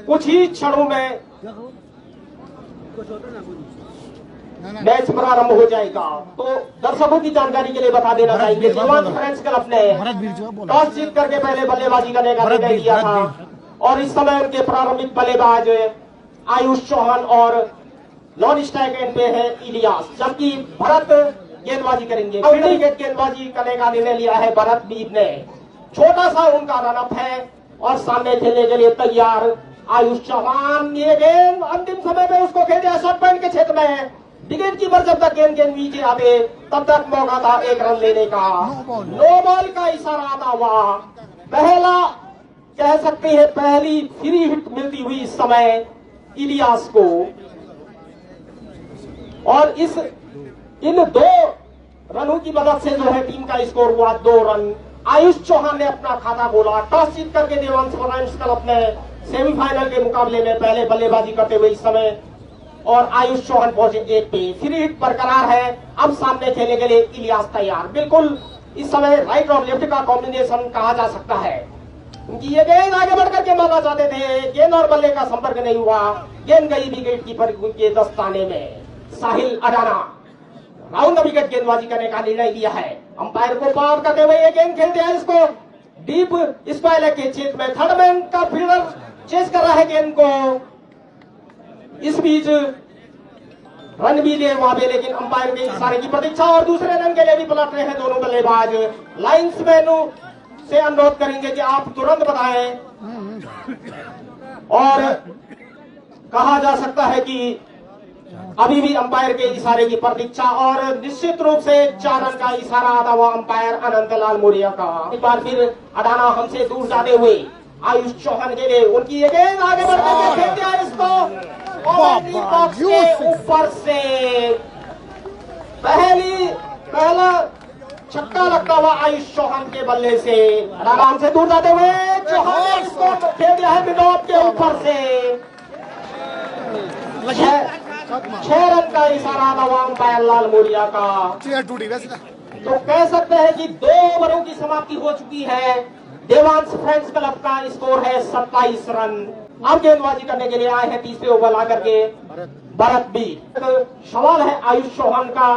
कुछ ही क्षणों में मैच प्रारंभ हो जाएगा। तो दर्शकों की जानकारी के लिए बता देना चाहेंगे, देवांश फ्रेंड्स क्लब ने टॉस जीत करके पहले बल्लेबाजी करने का निर्णय किया था और इस समय उनके प्रारंभिक बल्लेबाज आयुष चौहान और नॉन स्ट्राइक एंड पे है इलियास, जबकि भरत गेंदबाजी करेंगे। विकेट गेंदबाजी करने का निर्णय लिया है भरत बीर ने। छोटा सा उनका रनअप है और सामने खेलने के लिए तैयार आयुष चौहान। ये गेंद अंतिम समय में उसको खेल दिया शॉर्ट पॉइंट के क्षेत्र में। विकेट कीपर जब तक गेंद नीचे आते तब तक मौका था एक रन लेने का। नो बॉल का इशारा आता हुआ पहला कह सकते हैं पहली फ्री हिट मिलती हुई इस समय इलियास को। और इन 2 रनों की मदद से जो है टीम का स्कोर हुआ 2 रन। आयुष चौहान ने अपना खाता खोला। टॉस जीत करके देवांश फ्रेंड्स क्लब ने सेमीफाइनल के मुकाबले में पहले बल्लेबाजी करते हुए इस समय और आयुष चौहान पहुंचे 1 पे। फ्री हिट बरकरार है। अब सामने खेलने के लिए इलियास तैयार। बिल्कुल इस समय राइट और लेफ्ट का कॉम्बिनेशन कहा जा सकता है। उनकी ये गेंद आगे बढ़कर के मारना चाहते थे, गेंद और बल्ले का संपर्क नहीं हुआ। गेंद गई विकेट कीपर के दस्ताने में। साहिल अडाना राउंड विकेट गेंदबाजी करने का निर्णय लिया है। अंपायर को पार करते हुए ये गेंद खेलते हैं इसको डीप स्क्वायर के क्षेत्र में। थर्ड मैन का फील्डर चेस कर रहा है गेंद को। इस बीच रन भी लिए वहां पे, लेकिन अंपायर के इशारे की प्रतीक्षा और दूसरे रन के लिए भी पलट रहे हैं दोनों बल्लेबाज। लाइन्समैन से अनुरोध करेंगे कि आप तुरंत बताएं और कहा जा सकता है कि अभी भी अंपायर के इशारे की प्रतीक्षा और निश्चित रूप से 4 रन का इशारा आता हुआ अंपायर अनंतलाल मोरिया का। एक बार फिर अडाना हमसे दूर जाते हुए आयुष चौहान के लिए उनकी ये गेंद आगे बढ़कर खेल दिया इसको बॉक्स के ऊपर से। पहला छक्का लगता हुआ आयुष चौहान के बल्ले से। अडाना हमसे दूर जाते हुए चौहान ने इसको खेल दिया है मिड ऑफ के ऊपर से। 6 रन का इशारा था अंपायर लाल मोरिया का। तो कह सकते हैं कि 2 ओवरों की समाप्ति हो चुकी है। देवांश फ्रेंड्स क्लब का स्कोर है 27 रन। अब गेंदबाजी करने के लिए आए हैं तीसरे ओवर आकर के भरत बीर। तो सवाल है आयुष चौहान का,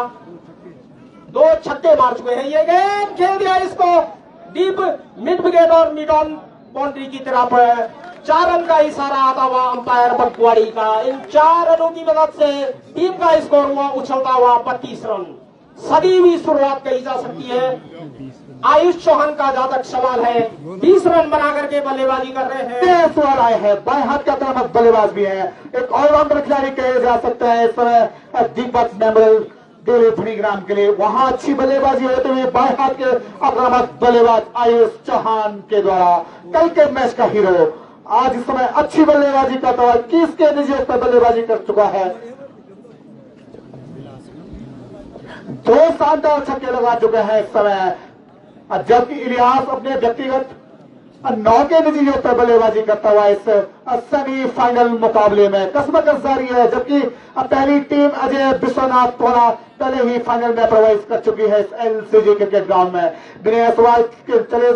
2 छक्के मार चुके हैं। ये गेंद खेल दिया इसको डीप मिड विकेट और मिड ऑन बाउंड्री की तरफ। 4 रन का इशारा आता हुआ अंपायर बकवाड़ी का। इन 4 रनों की मदद से टीम का स्कोर हुआ उछलता हुआ 32 रन। सदी हुई शुरुआत कही जा सकती है। आयुष चौहान का जहां तक सवाल है 20 रन बना करके बल्लेबाजी कर रहे हैं। सवाल आए हैं, बाएं हाथ का आक्रामक बल्लेबाज भी है, एक ऑलराउंडर खिलाड़ी कहे जा सकता है इस समय दीपक मेमोरियल दिल्ली फणीग्राम के लिए। वहां अच्छी बल्लेबाजी होते हुए बाएं हाथ के आक्रामक बल्लेबाज आयुष चौहान के द्वारा कल के मैच का हीरो आज इस समय अच्छी बल्लेबाजी करता हुआ 21 के निजी पर बल्लेबाजी कर चुका है। 2 शानदार छक्के लगा चुके हैं इस समय, जबकि इलियास अपने व्यक्तिगत 9 के निजी पर बल्लेबाजी करता हुआ इस सेमीफाइनल मुकाबले में कसमकस जारी है। जबकि पहली टीम अजय विश्वनाथ तोला पहले ही फाइनल में प्रवेश कर चुकी है इस एलसीजी क्रिकेट ग्राउंड में। बिना सवाल चले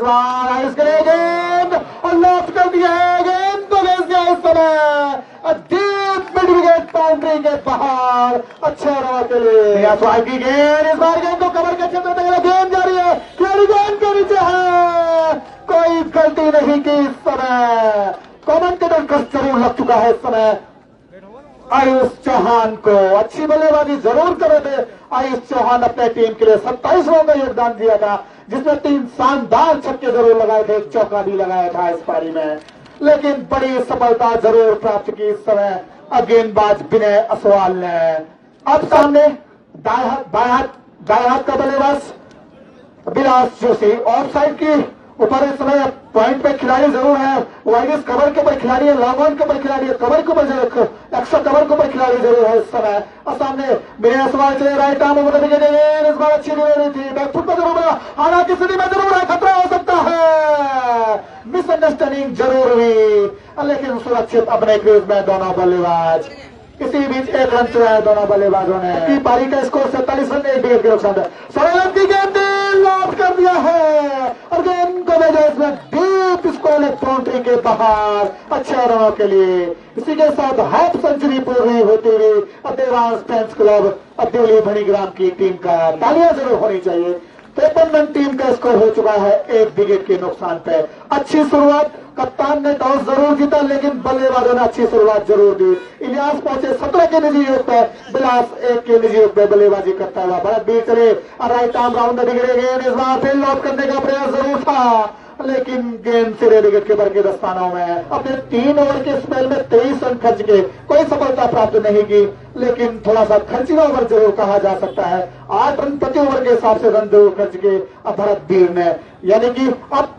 गेंद और लॉस्ट कर दिया है। गेंद को भेज दिया इस समय डीप मिड विकेट बाउंड्री के बाहर। अच्छे रन के लिए सवाल की गेंद, इस बार गेंद को कवर के क्षेत्र में गेंद जारी है, खिलाड़ी गेंद के नीचे है, कोई गलती नहीं की इस समय। कमेंटेटर का जरूर लग चुका है इस समय आयुष चौहान को। अच्छी बल्लेबाजी जरूर करे थे आयुष चौहान अपने टीम के लिए। 27 रनों का योगदान दिया था, जिसमें 3 शानदार छक्के जरूर लगाए थे, एक चौका भी लगाया था इस पारी में, लेकिन बड़ी सफलता जरूर प्राप्त की इस समय गेंदबाज विनय असवाल ने। अब सामने दाएं हाथ का बल्लेबाज विलास जोशी। ऑफ साइड की ऊपर इस समय पॉइंट पे खिलाड़ी जरूर है, वाइडिस कवर के ऊपर खिलाड़ी है, लॉन्ग ऑन के ऊपर खिलाड़ी है, कवर के ऊपर एक्स्ट्रा कवर के ऊपर खिलाड़ी जरूर है इस समय। और सामने मेरे सवाल चले राइट आर्म ओवर इस बार अच्छी नहीं रही थी, बैकफुट पर जरूर बना, हालांकि स्थिति में जरूर है, खतरा हो सकता है, मिसअंडरस्टैंडिंग जरूर हुई, लेकिन सुरक्षित अपने क्रीज में दोनों बल्लेबाज। इसी बीच 1 रन चुराया दोनों बल्लेबाजों ने। पारी का स्कोर 47 रन, 1 विकेट के नुकसान। 16 रन की गेंद लॉक कर दिया है और गेंद को भेजा इसमें डीप स्क्वायर बाउंड्री के बाहर, अच्छे रनों के लिए। इसी के साथ हाफ सेंचुरी पूरी होती हुई देवांश फैंस क्लब दिल्ली मणिग्राम की टीम का तालियां जरूर होनी चाहिए। 53 रन टीम का स्कोर हो चुका है 1 विकेट के नुकसान पे। अच्छी शुरुआत, कप्तान ने टॉस जरूर जीता लेकिन बल्लेबाजों ने अच्छी शुरुआत जरूर दी। इलियास पहुंचे 17 के निजी योग पे, बिलास 1 के निजी योग पे बल्लेबाजी करता हुआ भरत बीर चले। राइट आर्म राउंड बिगड़े गेंद, इस बार फील्ड आउट करने का प्रयास जरूर था लेकिन गेंद सिरे विकेट के के दस्तानों में। अपने 3 ओवर के स्पेल में 23 रन खर्च के कोई सफलता प्राप्त नहीं की लेकिन थोड़ा सा खर्चीला ओवर जरूर कहा जा सकता है। 8 रन प्रति ओवर के हिसाब से रन जरूर खर्च के भरत बीर ने, यानी कि अब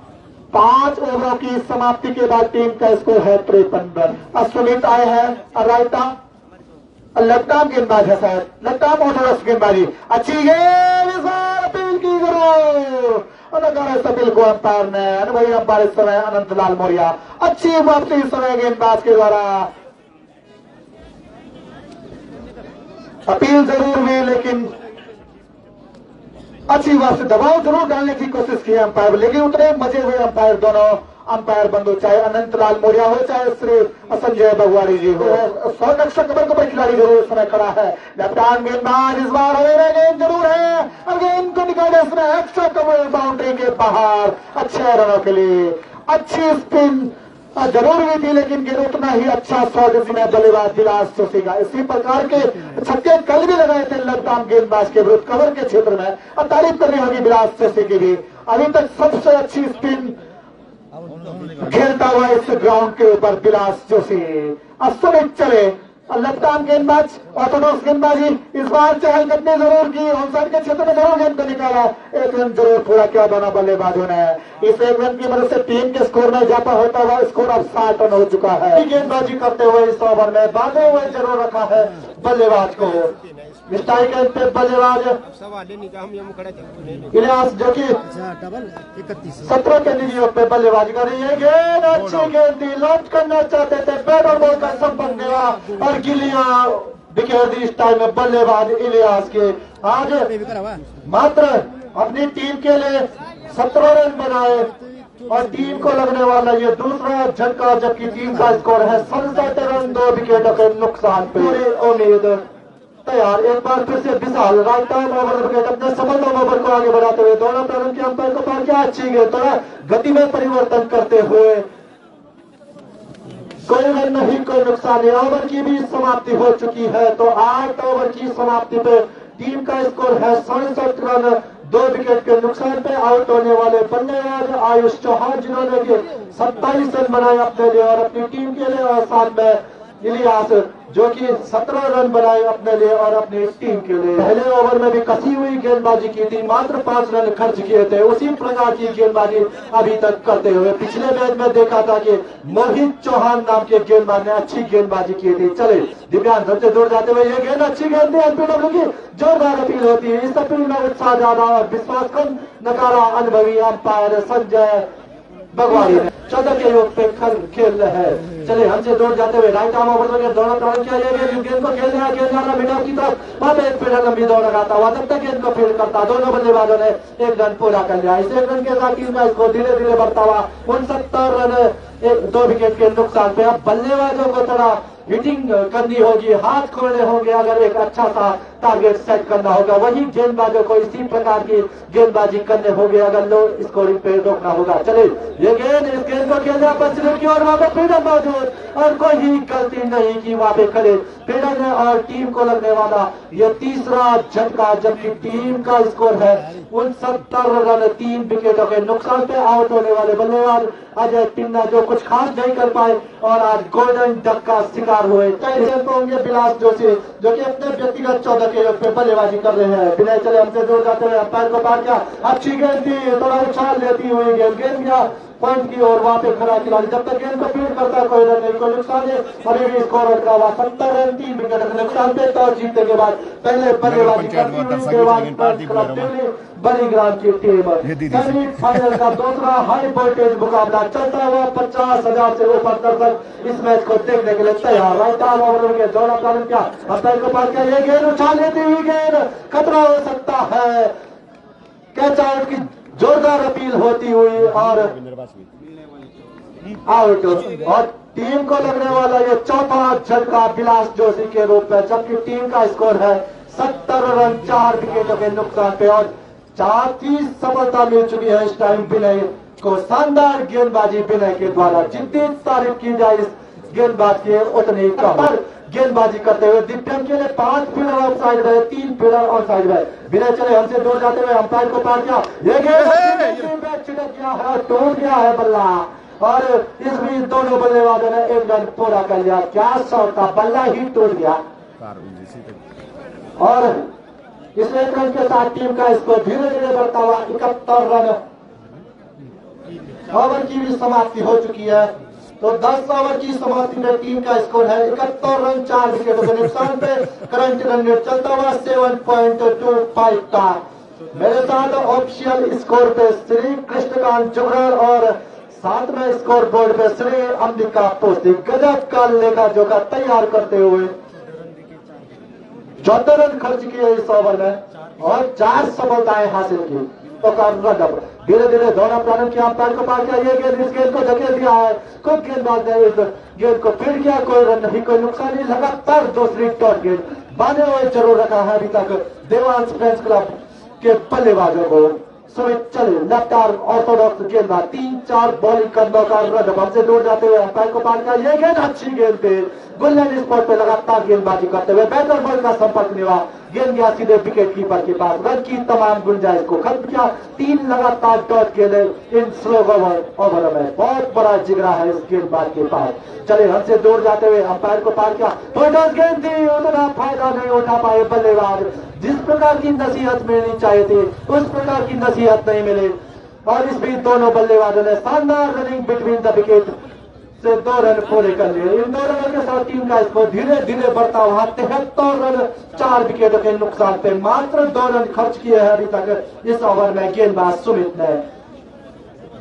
5 ओवरों की समाप्ति के बाद टीम का स्कोर है 53 रन। सुमित आए हैं राइट आर्म, लेफ्ट आर्म गेंदबाज है शायद, लेफ्ट आर्म ऑर्थोडॉक्स गेंदबाजी। अच्छी गेंद, इस बार अपील की जरूर इस अपील को अंपायर ने, अनुभवी अंपायर इस समय अनंत लाल मौर्य। अच्छी वापसी इस समय गेंदबाज के द्वारा, अपील जरूर हुई लेकिन अच्छी वापसी, दबाव जरूर डालने की कोशिश की अंपायर लेकिन उतने मजे हुए अंपायर दोनों अंपायर बंधु, चाहे अनंत लाल मौर्य हो चाहे श्री संजय बगवाड़ी जी हो। 100 नक्शा कबर को खिलाड़ी जरूर इस समय खड़ा है। लेफ्ट आर्म गेंदबाज, इस बार हवेरा गेंद जरूर है और गेंद को निकाले इसमें एक्स्ट्रा कवर बाउंड्री के बाहर, अच्छे रनों के लिए। अच्छी स्पिन जरूर हुई थी लेकिन गेंद उतना ही अच्छा शॉट इसमें बल्लेबाज बिलास जोशी का। इसी प्रकार के छक्के कल भी लगाए थे लेफ्ट आर्म गेंदबाज के विरुद्ध कवर के क्षेत्र में, और तारीफ करनी होगी बिलास जोशी की भी। अभी तक सबसे अच्छी स्पिन खेलता हुआ इस ग्राउंड के ऊपर बिलास जोशी। सुमित चले, लेफ्ट आर्म गेंदबाज ऑर्थोडॉक्स गेंदबाजी, इस बार चहल कदमी जरूर की, ऑनसाइड के क्षेत्र में जरूर गेंद को निकाला, 1 रन जरूर पूरा किया दोनों बल्लेबाजों ने। इस 1 रन की मदद से टीम के स्कोर में इजाफा होता हुआ स्कोर अब 60 रन हो चुका है। गेंदबाजी करते हुए इस ओवर में बांधे हुए जरूर रखा है बल्लेबाज को। मिस्टाई गेंद पे बल्लेबाज इलियास जो की 17 के निजी योग पे बल्लेबाजी कर रही है। गेंद अच्छी गेंद थी, लॉन्च करना चाहते थे, बैट और बॉल का संपर्क गया और गिलियां बिखेर दी इस टाइम में बल्लेबाज इलियास के। आज मात्र अपनी टीम के लिए 17 रन बनाए और टीम को लगने वाला ये दूसरा झटका, जबकि टीम का स्कोर है 67 रन 2 विकेटों के नुकसान पे। पूरी उम्मीद तैयार, एक बार फिर से विशाल राइट आर्म ओवर विकेट अपने सफल ओवर को आगे बढ़ाते हुए दोनों पैरों के अंपायर को पार किया। अच्छी गेंद, थोड़ा गति में परिवर्तन करते हुए, कोई रन नहीं, कोई नुकसान नहीं। ओवर की भी समाप्ति हो चुकी है तो 8 ओवर की समाप्ति पे टीम का स्कोर है 67 रन 2 विकेट के नुकसान पे। आउट होने वाले बल्लेबाज आयुष चौहान जिन्होंने 27 रन बनाए अपने लिए और अपनी टीम के लिए, और साथ में इलियास जो कि 17 रन बनाए अपने लिए और अपनी टीम के लिए। पहले ओवर में भी कसी हुई गेंदबाजी की थी, मात्र 5 रन खर्च किए थे। उसी प्रकार की गेंदबाजी अभी तक करते हुए पिछले मैच में देखा था कि मोहित चौहान नाम के गेंदबाज ने अच्छी गेंदबाजी की थी। चले दिव्यांग सबसे दूर जाते हुए ये गेंद अच्छी गेंद थी, एलपीडब्ल्यू की जोरदार अपील होती है। इस अपील में उत्साह ज्यादा और विश्वास कम नकारा अनुभवी अंपायर संजय बगवाड़ी ने 14 के योग पे खेल रहे हैं। चले हमसे दूर जाते हुए राइट आर्म ओवर में दौड़ा प्रबंध किया, गेंद को खेल रहा, गेंद जा रहा मिड ऑफ की तरफ, वहां पे एक फील्डर लंबी दौड़ लगाता हुआ तब तक गेंद को फील्ड करता। दोनों बल्लेबाजों ने 1 रन पूरा कर लिया। इस 1 रन के साथ टीम का स्कोर धीरे धीरे बढ़ता हुआ 69 रन 2 विकेट के नुकसान पे। अब बल्लेबाजों को थोड़ा हिटिंग करनी होगी, हाथ खोलने होंगे, अगर एक अच्छा सा टारगेट सेट करना होगा। वही गेंदबाजों को इसी प्रकार की गेंदबाजी करने होगी अगर लो स्कोरिंग पे रोकना होगा। चले ये गेंद, इस गेंद को खेलना पश्चिम की ओर, वहां पर फील्डर मौजूद और कोई ही गलती नहीं की वहां पे खड़े फील्डर ने और टीम को लगने वाला ये तीसरा झटका, जबकि टीम का स्कोर है 69 रन 3 विकेटों के नुकसान पे। आउट होने वाले बल्लेबाज अजय टिन्ना जो कुछ खास नहीं कर पाए और आज गोल्डन डक का शिकार हुए। होंगे बिलास जोशी जो कि अपने व्यक्तिगत 14 के योग पे बल्लेबाजी कर रहे हैं। बिना चले हमसे दूर जाते हुए अंपायर को पार किया, अच्छी गेंद थी, थोड़ा उछाल लेती हुई गेंद गया पॉइंट की ओर, वहां पे खड़ा खिलाड़ी जब तक गेंद को फील्ड करता कोई रन नहीं, कोई नुकसान नहीं। अभी भी स्कोर अटका हुआ 70 रन 3 विकेट के नुकसान पे। टॉस जीतने के बाद पहले बल्लेबाजी करती हुई मणिग्राम की टीम सेमीफाइनल का दूसरा हाई वोल्टेज मुकाबला चलता हुआ 50,000 से ऊपर दर्शक इस मैच को देखने के लिए तैयार। राइट आर्म ओवर के दौरा प्रारंभ किया, अंपायर को पार किया, ये गेंद उछाल लेती हुई गेंद, खतरा हो सकता है कैच आउट की जोरदार अपील होती हुई और आउट। और टीम को लगने वाला ये चौथा झटका विलास जोशी के रूप में, जबकि टीम का स्कोर है 70 रन 4 विकेटों के नुकसान पे। और चौथी सफलता मिल चुकी है इस टाइम विनय को। शानदार गेंदबाजी विनय के द्वारा, जितनी तारीफ की जाए इस गेंदबाज की उतनी कम। पर गेंदबाजी करते हुए दिव्यांग के लिए 5 फील्डर ऑफ साइड रहे, 3 फील्डर ऑन साइड रहे। विनय चले हमसे दूर जाते हुए अंपायर को पार किया, ये गेंद छिटक गया है, टूट गया है बल्ला। और इस बीच दोनों बल्लेबाजों ने एक रन पूरा कर लिया। क्या शॉट था, बल्ला ही टूट गया। और इस एक रन के साथ टीम का स्कोर धीरे धीरे बढ़ता हुआ 71 रन। ओवर की भी समाप्ति हो चुकी है, तो 10 ओवर की समाप्ति में टीम का स्कोर है 71 रन 4 विकेटों के नुकसान पे। करंट रन रेट चलता हुआ 7.25 का। मेरे साथ ऑफिशियल स्कोर पे श्री कृष्णकांत जुगराल और साथ में स्कोर बोर्ड पे श्री अंबिका पोस्ती गजब का लेखा जोखा तैयार करते हुए 14 रन खर्च किए इस ओवर में और 4 सफलताएं हासिल की। तो धीरे धीरे दौड़ा प्रारंभ किया, अंपायर को पार किया, ये गेंद इस गेंद को धकेल दिया है। खुद गेंदबाज ने इस गेंद को फील्ड किया, कोई रन नहीं, कोई नुकसान नहीं। लगातार दूसरी डॉट गेंद बांधे हुए जरूर रखा है अभी तक देवांश फ्रेंच क्लब के बल्लेबाजों को। सुमित चले लेफ्ट आर्म ऑर्थोडॉक्स गेंदबाज 3-4 बॉलिंग करने का रन हमसे दूर जाते हुए अंपायर को पार किया, ये गेंद अच्छी गेंद पे गोल्डन स्पॉट पे लगातार गेंदबाजी करते हुए बैटर बॉल का संपर्क नहीं हुआ, गेंद गया सीधे विकेट कीपर के पास। रन की तमाम गुंजाइश को खत्म किया। 3 लगातार डॉट गेंद इन स्लो ओवर में, बहुत बड़ा जिगरा है इस गेंदबाज के पास। चले रन से दूर जाते हुए अंपायर को पार किया, गेंद थी, उतना फायदा नहीं उठा पाए बल्लेबाज। जिस प्रकार की नसीहत मिलनी चाहिए थी उस प्रकार की नसीहत नहीं मिली। और इस बीच दोनों बल्लेबाजों ने शानदार रनिंग बिटवीन द विकेट से 2 रन पूरे कर लिए। इन 2 रनों के साथ टीम का स्कोर धीरे धीरे बढ़ता हुआ 73 रन 4 विकेटों के नुकसान पे। मात्र 2 रन खर्च किए हैं अभी तक इस ओवर में गेंदबाज सुमित ने।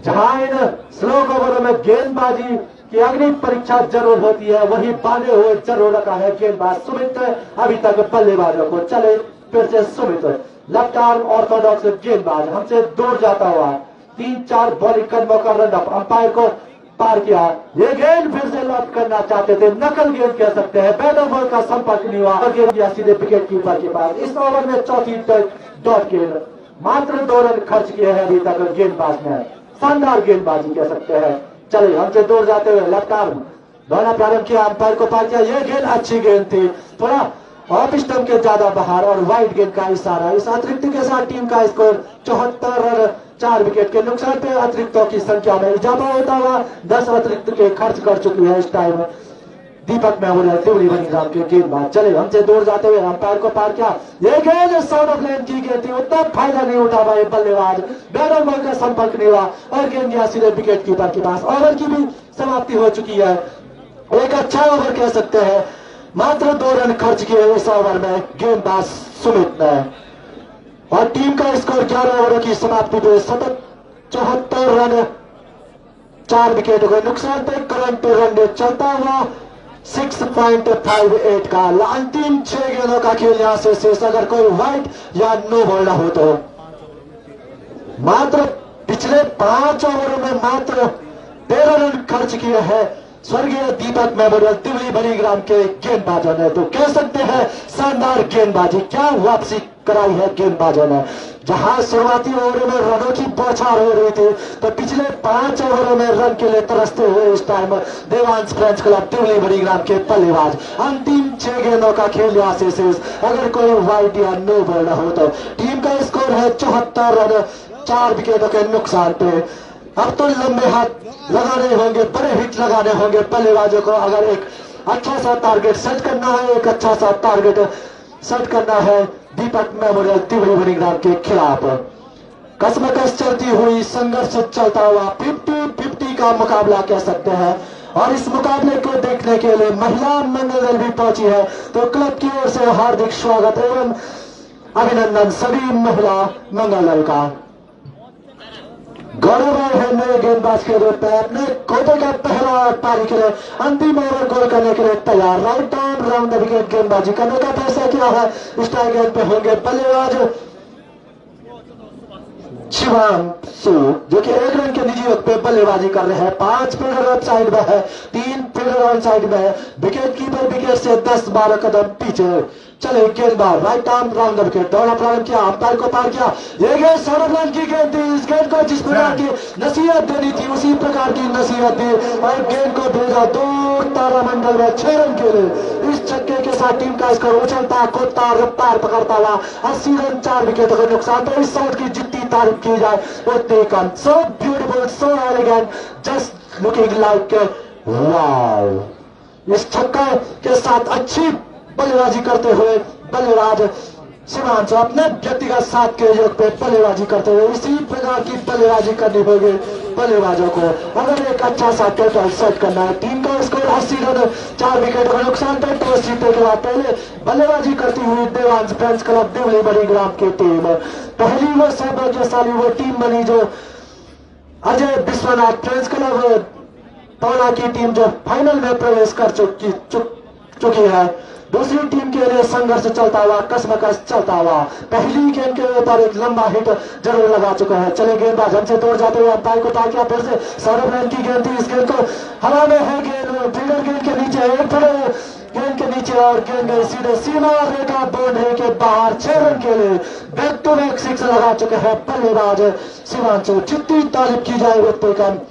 जहां इन स्लो ओवरों में गेंदबाजी की अग्नि परीक्षा जरूर होती है, वही बांधे हुए जरूर रखा है गेंदबाज सुमित अभी तक बल्लेबाजों को। चले फिर से सुमित लेफ्ट आर्म ऑर्थोडॉक्स गेंदबाज हमसे दूर जाता हुआ 3-4 बॉलिंग करने का रन अप, अंपायर को पार किया, ये गेंद फिर से लॉक करना चाहते थे, नकल गेंद कह सकते हैं, बैटर बॉल का संपर्क नहीं हुआ और गेंद गया सीधे विकेट कीपर के पास। इस ओवर में चौथी डॉट गेंद, मात्र 2 रन खर्च किए हैं अभी तक गेंदबाज ने। शानदार गेंदबाजी कह सकते हैं। चलिए हमसे दूर जाते हुए लेफ्ट आर्म दौड़ा प्रारंभ किया, अंपायर को पार किया, ये गेंद अच्छी गेंद थी, थोड़ा ऑफ स्टंप के ज्यादा बाहर और वाइड गेंद का इशारा। इस अतिरिक्त के साथ टीम का स्कोर 74 रन 4 विकेट के नुकसान पे अतिरिक्तों की संख्या में इजाफा होता हुआ 10 अतिरिक्त के खर्च कर चुकी है इस टाइम दीपक मेमोरियल त्रिवेणी बनीग्राम के गेंदबाज। चले हमसे दूर जाते हुए अंपायर को पार किया, ये गेंद साउथ ऑफ लेन की गेंद थी, उतना फायदा नहीं उठा पाए बल्लेबाज, बैटर बॉल का संपर्क नहीं हुआ और गेंद गया सीधे विकेट कीपर के पास। ओवर की भी समाप्ति हो चुकी है, एक अच्छा ओवर कह सकते हैं। मात्र 2 रन खर्च किए इस ओवर में गेंदबाज सुमित ने और टीम का स्कोर 11 ओवरों की समाप्ति पे 74 रन 4 विकेटों के नुकसान पे करंट रन रेट चलता हुआ 6.58 का। अंतिम 6 गेंदों का खेल यहां से शेष, अगर कोई वाइट या नो बॉल हो तो। मात्र पिछले 5 ओवरों में मात्र 13 रन खर्च किए हैं स्वर्गीय दीपक मेमोरियल त्रिवेणी बनीग्राम के गेंदबाजों ने। तो कह सकते हैं शानदार गेंदबाजी, क्या वापसी कराई है गेंदबाजों ने। जहां शुरुआती ओवरों में रनों की बौछार हो रही थी, तो पिछले 5 ओवरों में रन के लिए तरसते हुए इस टाइम देवांश फ्रेंच क्लब त्रिवेणी बनीग्राम के बल्लेबाज। अंतिम 6 गेंदों का खेल यहां से शेष, अगर कोई वाइड या नो बॉल हो तो। टीम का स्कोर है 74 रन 4 विकेटों के नुकसान पे। अब तो लंबे हाथ लगाने होंगे, बड़े हिट लगाने होंगे बल्लेबाजों को। अगर एक अच्छा सा टारगेट सेट करना है, एक अच्छा सा टारगेट सेट करना है दीपक मेमोरियल त्रिवेणी बनीग्राम के खिलाफ। कसमकस चलती हुई, संघर्ष चलता हुआ 50-50 का मुकाबला कह सकते हैं। और इस मुकाबले को देखने के लिए महिला मंगल दल भी पहुंची है, तो क्लब की ओर से हार्दिक स्वागत एवं अभिनंदन सभी महिला मंगल दल का। गौरव है नए गेंदबाज के रूप में अपने कोटे का पहला पारी के लिए अंतिम ओवर गोल करने के लिए तैयार। Right arm round the wicket गेंदबाजी करने का फैसला किया है। स्ट्राइक गेंद पे होंगे बल्लेबाज शिवांशु जो कि 1 रन के निजी वक्त पे बल्लेबाजी कर रहे हैं। 5 फील्डर ऑफ साइड में है, 3 फील्डर ऑन साइड में है। विकेट कीपर विकेट से 10-12 कदम पीछे। चले गेंदबाज right arm round the wicket, दौड़ा प्रारंभ किया, अंपायर को पार किया। ये गेंद सौरभ रन की गेंद थी। इस गेंद को जिस प्रकार की नसीहत देनी थी उसी प्रकार की नसीहत दी और गेंद को भेजा दूर तारामंडल में 6 रन के लिए। इस छक्के के साथ टीम का स्कोर उछलता कूदता रफ्तार पकड़ता हुआ 80 रन 4 विकेटों का नुकसान। तो इस शॉट की जितनी तारीफ की जाए उतनी कम। So beautiful, so elegant, just looking like wow. इस छक्के के साथ अच्छी बल्लेबाजी करते हुए बल्लेबाज शिवांशु अपने व्यक्तिगत 7 के योग पे बल्लेबाजी करते हुए इसी प्रकार की बल्लेबाजी करनी होगी बल्लेबाजों को अगर एक अच्छा सा टोटल सेट करना है। टीम का स्कोर 80 रन 4 विकेट का नुकसान पे टॉस जीतने के बाद पहले बल्लेबाजी करती हुई देवांश फ्रेंड्स क्लब देवली बड़ीग्राम की टीम पहली वो सौभाग्यशाली वो टीम बनी जो अजय विश्वनाथ फ्रेंड्स क्लब पौना की टीम जो फाइनल में प्रवेश कर चुकी है। दूसरी टीम के लिए संघर्ष चलता हुआ, कसमकस चलता हुआ। पहली गेंद के ऊपर एक लंबा हिट जरूर लगा चुका है। चले गेंदबाज हमसे दूर जाते हुए अंपायर को पार किया, फिर से सौरभ रन की गेंद थी। इस गेंद को हवा में है, गेंद फील्डर गेंद के नीचे, एक फील्डर गेंद के नीचे और गेंद गई सीधे सीमा रेखा बाउंड्री के बाहर। 6 रन के लिए बैक टू बैक 6 लगा चुके हैं बल्लेबाज शिवांशु। जितनी तारीफ की जाए उतनी कम।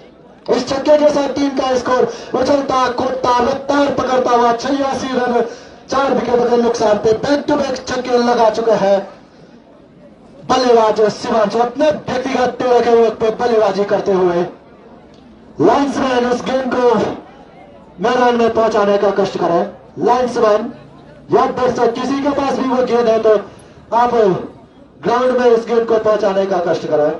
इस छक्के के साथ टीम का स्कोर उछलता कूदता रफ्तार पकड़ता हुआ 86 रन 4 विकेटों के नुकसान पे बैक टू बैक छक्के लगा चुके हैं बल्लेबाज शिवांशु अपने व्यक्तिगत 13 के वक्त पे बल्लेबाजी करते हुए। लाइन्समैन उस गेंद को मैदान में पहुंचाने का कष्ट करें। लाइन्समैन या दर्शक किसी के पास भी वो गेंद है तो आप ग्राउंड में इस गेंद को पहुंचाने का कष्ट करें।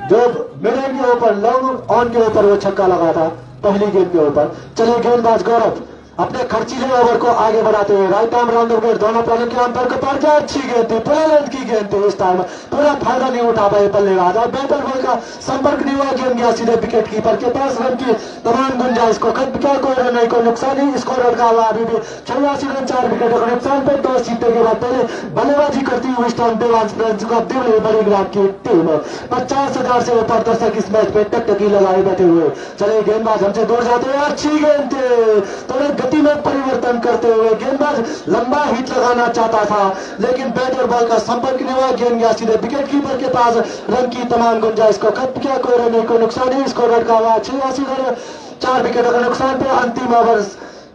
जो मिडल के ऊपर लॉन्ग ऑन के ऊपर वो छक्का लगा था पहली गेंद के ऊपर। चलिए गेंदबाज गौरव अपने खर्चीले ओवर को आगे बढ़ाते हुए राइट आर्म राउंड विकेट दोनों प्रारंभ के अंतर को पार किया। अच्छी गेंद थी, पूरा लेंथ की गेंद थी। इस टाइम पूरा फायदा नहीं उठा पाए बल्लेबाज और बैटर बॉल का संपर्क नहीं हुआ। गेंद गया सीधे विकेट कीपर के पास। रन की तमाम गुंजाइश को खत्म किया, कोई रन नहीं, कोई नुकसान नहीं। स्कोर अटका हुआ अभी भी 86 रन 4 विकेटों का नुकसान पे टॉस जीतने के बाद पहले बल्लेबाजी करती हुई इस time Devansh friends club Devli Badigram की टीम 50,000 से ऊपर दर्शक इस मैच पे टकटकी लगाए बैठे हुए। चले गेंदबाज हमसे दूर जाते हुए अच्छी गेंद थी, थोड़े गति में परिवर्तन करते हुए गेंदबाज लंबा हिट लगाना चाहता था लेकिन बैटर बॉल का संपर्क नहीं हुआ। गेंद गया सीधे विकेट कीपर के पास। रन की तमाम गुंजाइश को खत्म किया, कोई रन नहीं, कोई नुकसान नहीं। स्कोर रन का हुआ 86 रन 4 विकेटों का नुकसान पे अंतिम ओवर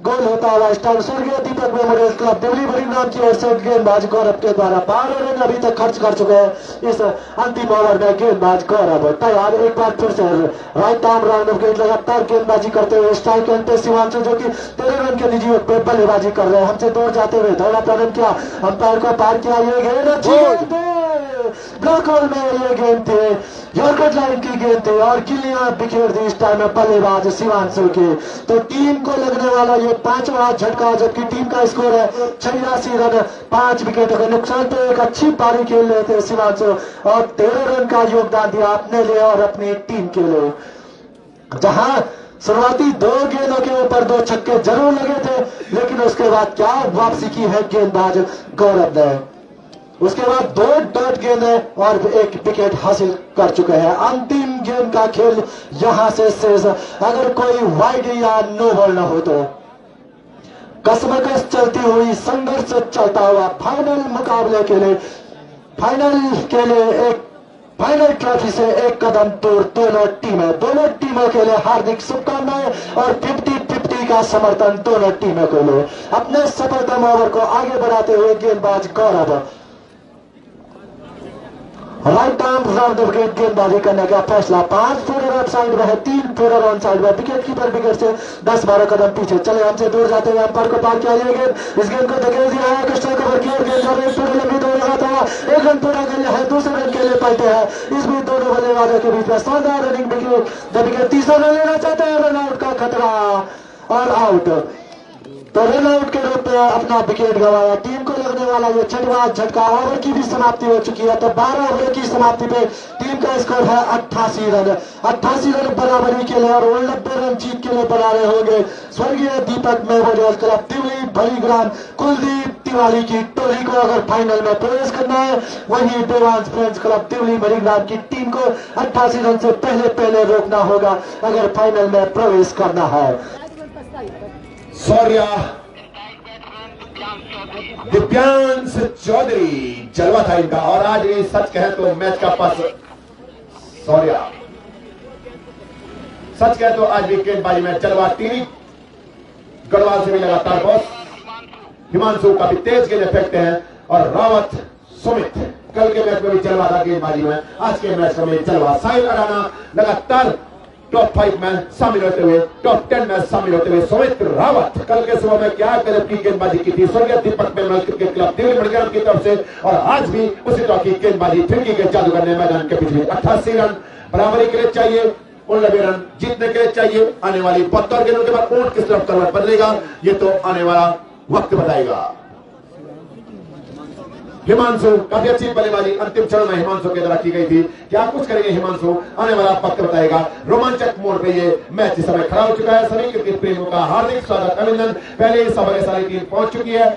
गोल होता हुआ इस टाइम स्वर्गीय दीपक मेमोरियल क्लब देवली बड़ीग्राम की ओर से गेंदबाज गौरव के द्वारा 12 रन अभी तक खर्च कर चुके हैं। इस अंतिम ओवर में गेंदबाज गौरव तैयार। एक बार फिर से राइट आर्म राउंड विकेट लगातार गेंदबाजी करते हुए स्ट्राइक एंड पे शिवांशु जो कि 13 रन के निजी पे बल्लेबाजी कर रहे हैं। हमसे दूर जाते हुए दौड़ा प्रारंभ किया, अंपायर को पार किया। ये गेंद अच्छी गेंद ब्लॉक होल में ये गेंद थी, यॉर्कर लाइन की गेंद थी और गिल्लियां बिखेर दी इस टाइम में बल्लेबाज शिवांशु की। तो टीम को लगने वाला ये 5वां झटका जबकि टीम का स्कोर है 86 रन 5 विकेटों के नुकसान पे। एक अच्छी पारी खेल रहे थे शिवांशु और 13 रन का योगदान दिया अपने लिए और अपनी टीम के लिए। जहां शुरुआती 2 गेंदों के ऊपर 2 छक्के जरूर लगे थे लेकिन उसके बाद क्या वापसी की है गेंदबाज गौरव ने। उसके बाद 2 डॉट गेंदें और 1 विकेट हासिल कर चुके हैं। अंतिम गेंद का खेल यहां से शेष। अगर कोई वाइड या नो बॉल न हो तो कसमकस चलती हुई संघर्ष चलता हुआ फाइनल मुकाबले के लिए एक फाइनल ट्रॉफी से एक कदम दूर दोनों टीमों के लिए हार्दिक शुभकामनाएं और 50-50 का समर्थन दोनों टीमों के लिए। अपने सफलतम ओवर को आगे बढ़ाते हुए गेंदबाज गौरव राइट आर्म राउंड विकेट गेंदबाजी करने का फैसला। 5 फील्डर ऑफ साइड में है, 3 फील्डर ऑन साइड में। विकेट कीपर विकेट से 10-12 कदम पीछे। चले हमसे दूर जाते हुए अंपायर को पार किया। ये गेंद इस गेंद को धकेल दिया है, कस्टल कवर किया और गेंद एक फील्ड लंबी दौड़ लगाता हुआ 1 रन पूरा कर लिया है, दूसरे रन के लिए पलटे हैं। इस बीच दोनों बल्लेबाजों के बीच में शानदार रनिंग विकेट तीसरा रन लेना चाहता है, रन आउट का खतरा और आउट। तो रन आउट के रूप में अपना विकेट गंवाया। टीम को लगने वाला ये छठवां झटका ओवर की भी समाप्ति हो चुकी है। तो 12 ओवर की समाप्ति पे टीम का स्कोर है 88 रन। 88 रन बराबरी के लिए और 90 रन जीत के लिए बना रहे होंगे स्वर्गीय दीपक मेमोरियल क्लब तिवली भलीग्राम कुलदीप तिवारी की टोली को। अगर फाइनल में प्रवेश करना है वहीं देवांश फ्रेंड्स क्लब तिवली भलीग्राम की टीम को 88 रन से पहले रोकना होगा अगर फाइनल में प्रवेश करना है। सौर्या दिव्यांश चौधरी जलवा था इनका। और आज भी सच कहे तो मैच का पास सौर्या, सच कहे तो आज भी गेंदबाजी में जलवा टीवी गढ़वाल से भी लगातार बॉस हिमांशु काफी तेज गेंदें फेंकते हैं और रावत सुमित कल के मैच में भी जलवा था गेंदबाजी में, आज के मैच में जलवा। साहिल अडाना लगातार टॉप 5 में शामिल होते हुए, टॉप 10 में शामिल होते हुए सुमित रावत कल के सुबह में क्या गजब की गेंदबाजी की थी स्वर्गीय दीपक मेमोरियल क्रिकेट क्लब तिवली भलीग्राम की तरफ से। और आज भी उसी तरह की गेंदबाजी फिरकी के जादूगर ने मैदान के पिछले 88 रन बराबरी के लिए चाहिए, 90 रन जीतने के लिए चाहिए। आने वाली 72 गेंदों के बाद ऊंट किस तरफ करवट बदलेगा ये तो आने वाला वक्त बताएगा। हिमांशु काफी अच्छी बल्लेबाजी अंतिम क्षण में हिमांशु के द्वारा की गई थी, क्या कुछ करेंगे हिमांशु आने वाला वक्त बताएगा। रोमांचक मोड़ पे ये मैच इस समय खड़ा हो चुका है। सभी क्रिकेट प्रेमियों का हार्दिक स्वागत अभिनंदन। पहले इस भाग्यशाली टीम पहुंच चुकी है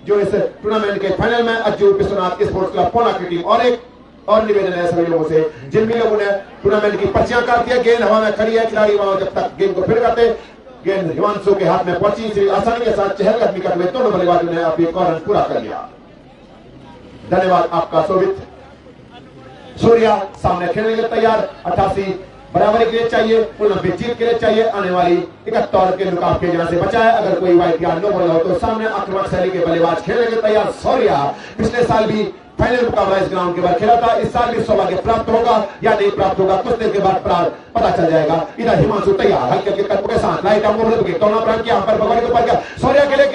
जो इस टूर्नामेंट के फाइनल में अज्जू विश्वनाथ स्पोर्ट्स क्लब पुणे की टीम। और निवेदन है सभी लोगों से जिन भी लोगों ने टूर्नामेंट की पर्चियां काट दी, गेंद हवा में खड़ी है, खिलाड़ी वहां जब तक गेंद को फिर करते गेंद हिमांशु के हाथ में पहुंची, इसे आसानी के साथ चहलकदमी करते हुए दोनों बल्लेबाजों ने अपनी रन पूरा कर लिया। धन्यवाद आपका शोभित। सूर्या सामने खेलने के लिए तैयार, 88 बराबरी के लिए चाहिए, 90 जीत के लिए चाहिए। आने वाली 71 के मुकाबले के जहां से बचा है, अगर कोई वाइट या नो बॉल हो तो सामने आक्रमक शैली के बल्लेबाज खेलने के लिए तैयार। सूर्या पिछले साल भी फाइनल मुकाबला इस ग्राउंड के बाद खेला था, इस साल भी सौभाग्य प्राप्त होगा या नहीं प्राप्त होगा कुछ देर के बाद पता चल जाएगा। इधर हिमांशु तैयार हल्के के कदम के साथ राइट आर्म को टोना प्रांत किया, पर भगवान के ऊपर गया सूर्या के लिए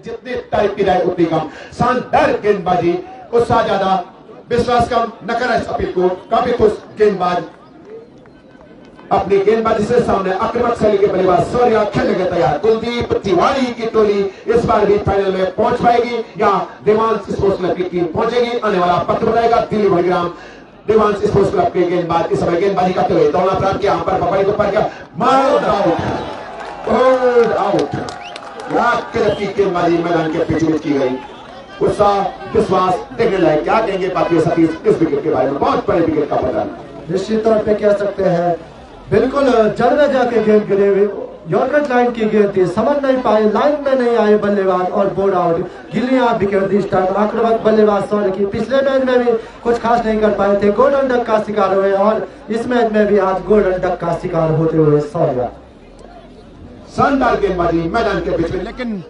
जितनी तारीफ की जाए उतनी कम। शानदार गेंदबाजी, उत्साह ज्यादा विश्वास कम, न करें अपील को। काफी खुश गेंदबाज अपनी गेंदबाजी से सामने आक्रमक शैली के बल्लेबाज सूर्या खेलने के तैयार। कुलदीप तिवारी की टोली इस बार भी फाइनल में पहुंच पाएगी या देवांश स्पोर्ट्स क्लब की टीम पहुंचेगी, आने वाला वक्त बताएगा। दिल्ली भलीग्राम देवांश स्पोर्ट्स क्लब के गेंदबाज इस समय गेंदबाजी करते हुए दौड़ा प्राप्त किया, पर पकड़ी को पर गया, आउट। की गेंदबाजी मैदान के पिछले की गई। उत्साह विश्वास देखने लायक। क्या कहेंगे बाकी सतीश इस विकेट के बारे में? बहुत बड़े विकेट का पतन निश्चित तौर पे कह सकते हैं, बिल्कुल जड़ में जाके गेंद गिरे, यॉर्कर लाइन की गेंद थी, समझ नहीं पाए, लाइन में नहीं आए बल्लेबाज और बोर्ड आउट। गिल्लियां विकेट दिस टाइम आक्रमक बल्लेबाज सौर्य की पिछले मैच में भी कुछ खास नहीं कर पाए थे, गोल्डन डक का शिकार हुए और इस मैच में भी आज गोल्डन डक का शिकार होते हुए सौर्य। शानदार गेंदबाजी मैदान के बीच में, लेकिन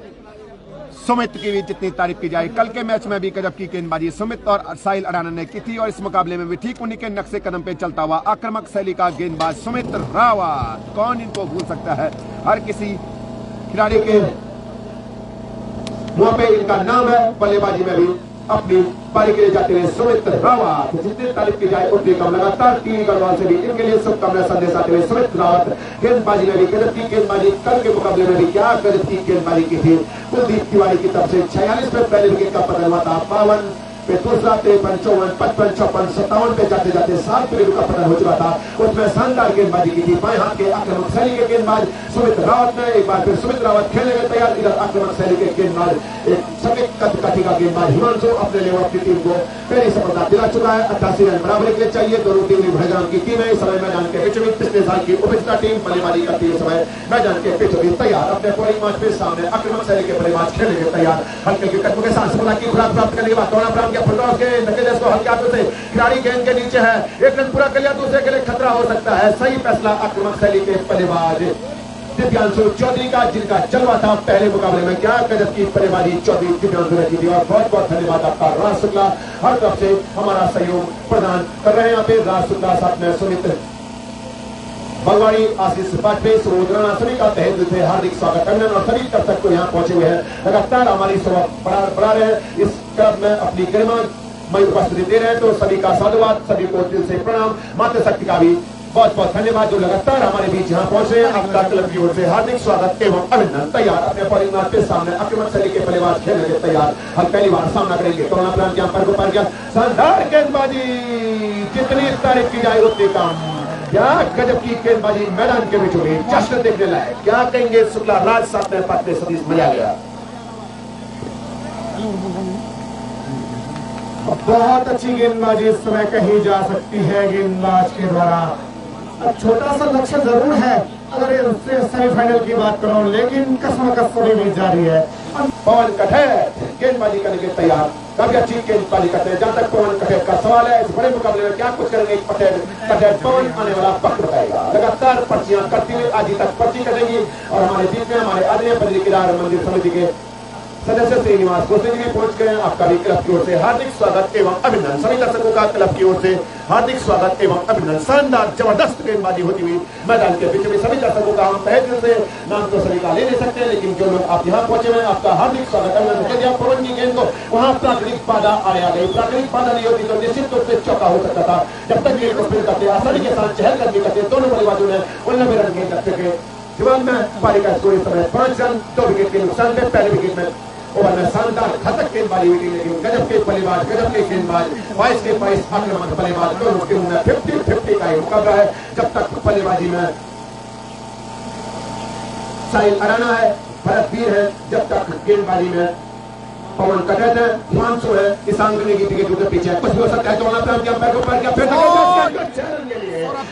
सुमित की भी जितनी तारीफ की जाए, कल के मैच में भी गजब की गेंदबाजी सुमित और साहिल अडाना ने की थी और इस मुकाबले में भी ठीक उन्हीं के नक्शे कदम पे चलता हुआ आक्रामक शैली का गेंदबाज सुमित रावत, कौन इनको भूल सकता है। हर किसी खिलाड़ी के मुंह पे इनका नाम है। बल्लेबाजी में भी अपनी पारी के लिए जाते हुए सुमित रावत, जितनी तारीफ की जाए उतनी कम। लगातार टीम गढ़वाल से भी इनके लिए शुभकामनाएं संदेश आते हुए सुमित रावत गेंदबाजी में भी गजब की गेंदबाजी, कल के मुकाबले में भी क्या गजब की गेंदबाजी की थी। कुलदीप तिवारी की तरफ से 46 पे पहले विकेट का पतन हुआ था, 52 पे दूसरा, 53, 54, 55, 56, 57 पे जाते जाते 7 विकेट का पतन हो चुका था। उसमें शानदार गेंदबाजी की थी बाएं हाथ के आक्रामक शैली के गेंदबाज सुमित रावत ने। एक बार फिर सुमित रावत खेलने के तैयार, इधर आक्रामक शैली के गेंदबाज एक सटीक कद काठी का गेंदबाज हिमांशु अपने लिए अपनी टीम को पहली सफलता दिला चुका है। 88 रन बराबरी के लिए चाहिए। दोनों टीम भलीग्राम की टीम है इस समय मैदान के बीच में। पिछले साल की उपविजेता टीम बल्लेबाजी करती है समय मैदान के बीच में तैयार। अपने बॉलिंग मैच में सामने आक्रामक शैली के बल्लेबाज खेलने के तैयार। हल्के के कदमों के साथ सफलता की खुराक प्राप्त करने के बाद दौड़ा प्राप्त किया, फुटबॉल के नकेले को हल्के हाथों से खिलाड़ी गेंद के नीचे है, एक रन पूरा कर लिया, दूसरे के लिए खतरा हो सकता है। सही फैसला आक्रामक शैली के बल्लेबाज दिव्यांशु चौधरी का, जिनका जलवा था पहले मुकाबले में। क्या गजब की बल्लेबाजी चौधरी दिव्यांशु ने की थी और बहुत बहुत धन्यवाद आपका राज शुक्ला, हर तरफ से हमारा सहयोग प्रदान कर रहे हैं। यहाँ पे राज शुक्ला साथ में सुमित भगवानी, आशीष वाजपेयी, सुबोध राणा, सभी का तहे दिल से हार्दिक स्वागत अभिनंदन। और सभी तब तक को यहाँ पहुंचे हुए हैं, लगातार हमारी सेवा बढ़ा रहे हैं, इस क्लब में अपनी गरिमा मई उपस्थिति दे रहे हैं। तो सभी का साधुवाद, सभी को दिल से प्रणाम। मातृ शक्ति का भी बहुत बहुत धन्यवाद जो लगातार हमारे बीच यहाँ पहुंचे। आपका क्लब की ओर से हार्दिक स्वागत एवं अभिनंदन। तैयार अपने बॉलिंग मैच के सामने आक्रमक शैली के बल्लेबाज खेलने के तैयार। हम पहली बार सामना करेंगे कोरोना प्लान के अंपायर को पार किया। शानदार गेंदबाजी, जितनी तारीफ की जाए उतनी कम। क्या गजब की गेंदबाजी मैदान के बीचों बीच, जश्न देखने लायक। क्या कहेंगे शुक्ला राज साथ में पाते सतीश, मजा आ गया। बहुत अच्छी गेंदबाजी इस समय कही जा सकती है गेंदबाज के द्वारा। छोटा सा लक्ष्य जरूर है अगर उससे सेमीफाइनल की बात करो, लेकिन कसम भी जारी है। पवन कठेर गेंदबाजी करने के तैयार, काफी अच्छी गेंदबाजी करते हैं। जहां तक पवन कठेर का सवाल है, इस बड़े मुकाबले में क्या कुछ करेंगे कठेर पवन आने वाला वक्त बताएगा। लगातार पर्चियां करती हुई आज तक पर्ची कटेंगी और हमारे बीच में हमारे आदरणीय बद्री केदार मंदिर समिति के सदस्य श्रीनिवास गोसे जी भी पहुंच गए। आपका भी क्लब की ओर से हार्दिक स्वागत एवं अभिनंदन। सभी दर्शकों का क्लब की ओर से हार्दिक स्वागत एवं अभिनंदन। शानदार जबरदस्त गेंदबाजी होती हुई मैदान के बीच में सभी दर्शकों का हम तहे दिल से नाम तो सभी का ले नहीं सकते, लेकिन जो लोग आप यहाँ पहुंचे हुए आपका हार्दिक स्वागत अभिनंदन। पवन की गेंद को वहां प्राकृतिक बाधा आ गई। प्राकृतिक बाधा नहीं होती तो निश्चित रूप से चौका हो सकता था। जब तक गेंद को स्पिन करते आसानी के साथ चहलकदमी करते दोनों बल्लेबाजों ने 89 रन गेंद करते थे। दिमाग में पारी का स्कोर इस समय 5 रन 2 विकेट के नुकसान में। पहले विकेट में ओवर में शानदार घातक गेंदबाजी हुई थी, लेकिन गजब के बल्लेबाज, गजब के गेंदबाज, 22 के 22 आक्रामक बल्लेबाज, दोनों के मुंह 50-50 का ही मुकाबला है। जब तक बल्लेबाजी में साहिल अराना है, भरत वीर है, जब तक गेंदबाजी में पवन कठेर है, हिमांशु है, ईशांकनी की विकेट के पीछे कुछ भी हो सकता है। दोनों प्लान के अंपायर को पार किया, फिर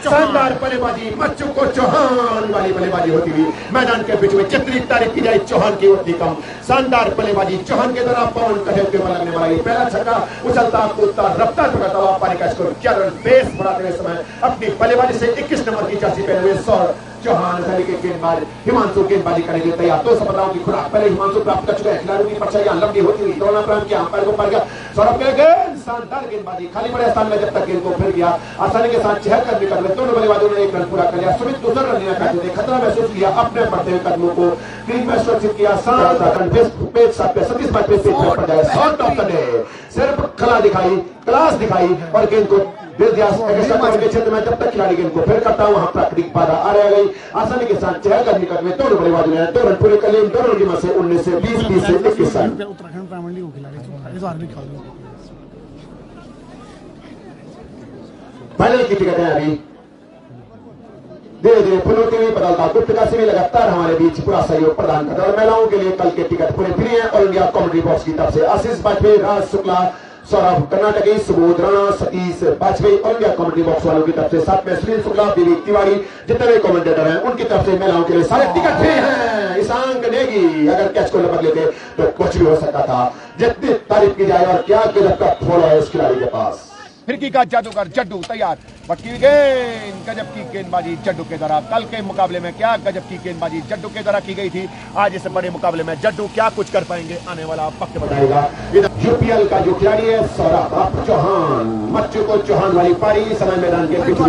शानदार बल्लेबाजी, मच्चू को चौहान वाली बल्लेबाजी होती हुई मैदान के बीच में। जितनी तारीफ की जाए चौहान की उतनी कम। शानदार बल्लेबाजी चौहान के द्वारा पवन कठेर के ऊपर लगने वाली पहला छक्का, उछलता कूदता रफ्तार पकड़ता हुआ पारी का स्कोर 4 रन। बेस बढ़ाते हुए समय अपनी बल्लेबाजी से 21 नंबर की जर्सी पहने हुए सौर चौहान शैली के गेंदबाज हिमांशु गेंदबाजी करेंगे तैयार। 2 सफलताओं की खुराक पहले हिमांशु प्राप्त कर चुके हैं। खिलाड़ियों की परछाइयां लंबी होती हुई दोनों प्रांत के अंपायर को पार गया। सौरभ के गेंद, शानदार गेंदबाजी, खाली पड़े स्थान में जब तक गेंद को फिर गया आसानी के साथ चहलकदमी कर रहे दोनों बल्लेबाजों ने 1 रन पूरा कर लिया। सुमित दूसरा रन लेना चाहते थे, खतरा महसूस किया, अपने बढ़ते हुए कदमों को क्रीज में सुरक्षित किया। पेज 7 पे 37 मैच पे पड़ जाए। शॉट ऑफ द डे, सिर्फ कला दिखाई, क्लास दिखाई और गेंद को के क्षेत्र में जब तक खिलाड़ी गेंद को फिर करता वहां प्राकृतिक बाधा आ गई। आसानी के साथ चहलकदमी करने में दोनों बल्लेबाजों ने 2 रन पूरे कर लिए। दोनों की मत से 19 से 20, 20 से 21 रन। उत्तराखंड प्राइमरी को खिलाड़ी फाइनल की टिकट है अभी धीरे धीरे फुलती हुई बदलता। गुप्तका से भी लगातार हमारे बीच पूरा सहयोग प्रदान करता है और महिलाओं के लिए कल के टिकट पूरे फ्री है। ऑल इंडिया कॉमेडी बॉक्स की तरफ से Ashish Vajpayee, Raj Shukla, Saurabh Karnataki, Subodh Rana, Satish Vajpayee all India comedy box वालों की तरफ से, साथ में सुनील शुक्ला, विवेक तिवारी, जितने भी कमेंटेटर हैं उनकी तरफ से महिलाओं के लिए सारे टिकट फ्री हैं। ईशांक नेगी अगर कैच को लपक लेते तो कुछ भी हो सकता था। जितनी तारीफ की जाए और क्या गजब का फॉलो है इस खिलाड़ी के पास। फिरकी का जादूगर जड्डू तैयार, पक्की गेंद, गजब की गेंदबाजी जड्डू के द्वारा। कल के मुकाबले में क्या गजब की गेंदबाजी जड्डू के द्वारा की गई थी, आज इस बड़े मुकाबले में जड्डू क्या कुछ कर पाएंगे आने वाला वक्त बताएगा। यूपीएल का जो खिलाड़ी है सौरभ चौहान, मच्चू को चौहान वाली पारी समय मैदान के बीच में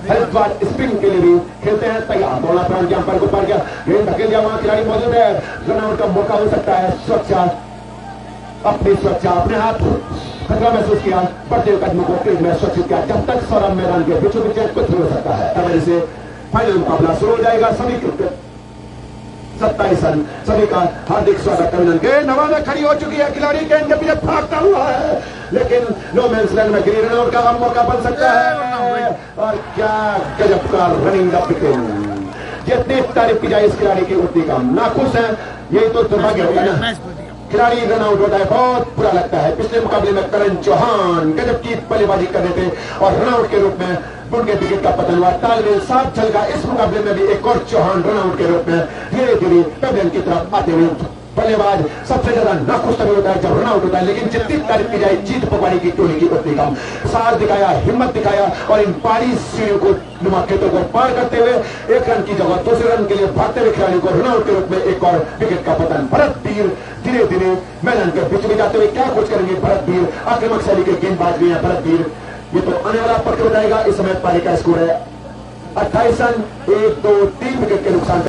हरिद्वार स्पिन के लिए भी खेलते हैं तैयार। दोनों प्रांत के अंपायर को पार किया, गेंद धकेल दिया, वहां खिलाड़ी मौजूद है, रनआउट का मौका हो सकता है। सुरक्षा, अपनी सुरक्षा, अपने हाथ खतरा महसूस किया, बढ़ते हुए कदमों को क्रीज में सुरक्षित किया। जब तक सौरभ मैदान के बीचों बीच कुछ हो सकता है, तब से फाइनल मुकाबला शुरू हो जाएगा। सभी क्रिकेट 27 रन, सभी का हार्दिक स्वागत अभिनंदन। नवाजा खड़ी हो चुकी है, खिलाड़ी गेंद के पीछे भागता हुआ है, लेकिन नो मैंस लैंड में गिरी रनआउट का अब मौका बन सकता है। और क्या गजब का रनिंग द विकेट। जितनी तारीफ की जाए इस खिलाड़ी की उतनी कम। नाखुश है, यही तो दुर्भाग्य होगा ना, खिलाड़ी रन आउट होता है, बहुत बुरा लगता है। पिछले मुकाबले में करण चौहान गजब की बल्लेबाजी कर रहे थे और रनआउट के रूप में उनके विकेट का पतन हुआ। तालमेल साफ चल गया। इस मुकाबले में भी एक और चौहान रनआउट के रूप में धीरे धीरे पवेलियन की तरफ आते हुए बल्लेबाज सबसे ज्यादा नाखुश तभी होता है जब रनआउट होता है, लेकिन जितनी तारीफ की जाए जीत पकवाड़ी की टोली की उतनी कम। साहस दिखाया, हिम्मत दिखाया और इन पहाड़ी सीढ़ियों को नुमा खेतों को पार करते हुए 1 रन की जगह दूसरे रन के लिए भागते हुए खिलाड़ी को रनआउट के रूप में एक और विकेट का पतन। भरत वीर धीरे धीरे मैदान के बीच में जाते हुए क्या कुछ करेंगे भरत वीर, आक्रामक शैली के गेंदबाज भी हैं भरत वीर। ये तो आने वाला पक्ष बताएगा। इस समय पारी का स्कोर है 28 रन, 1, 2, 3 विकेट के नुकसान।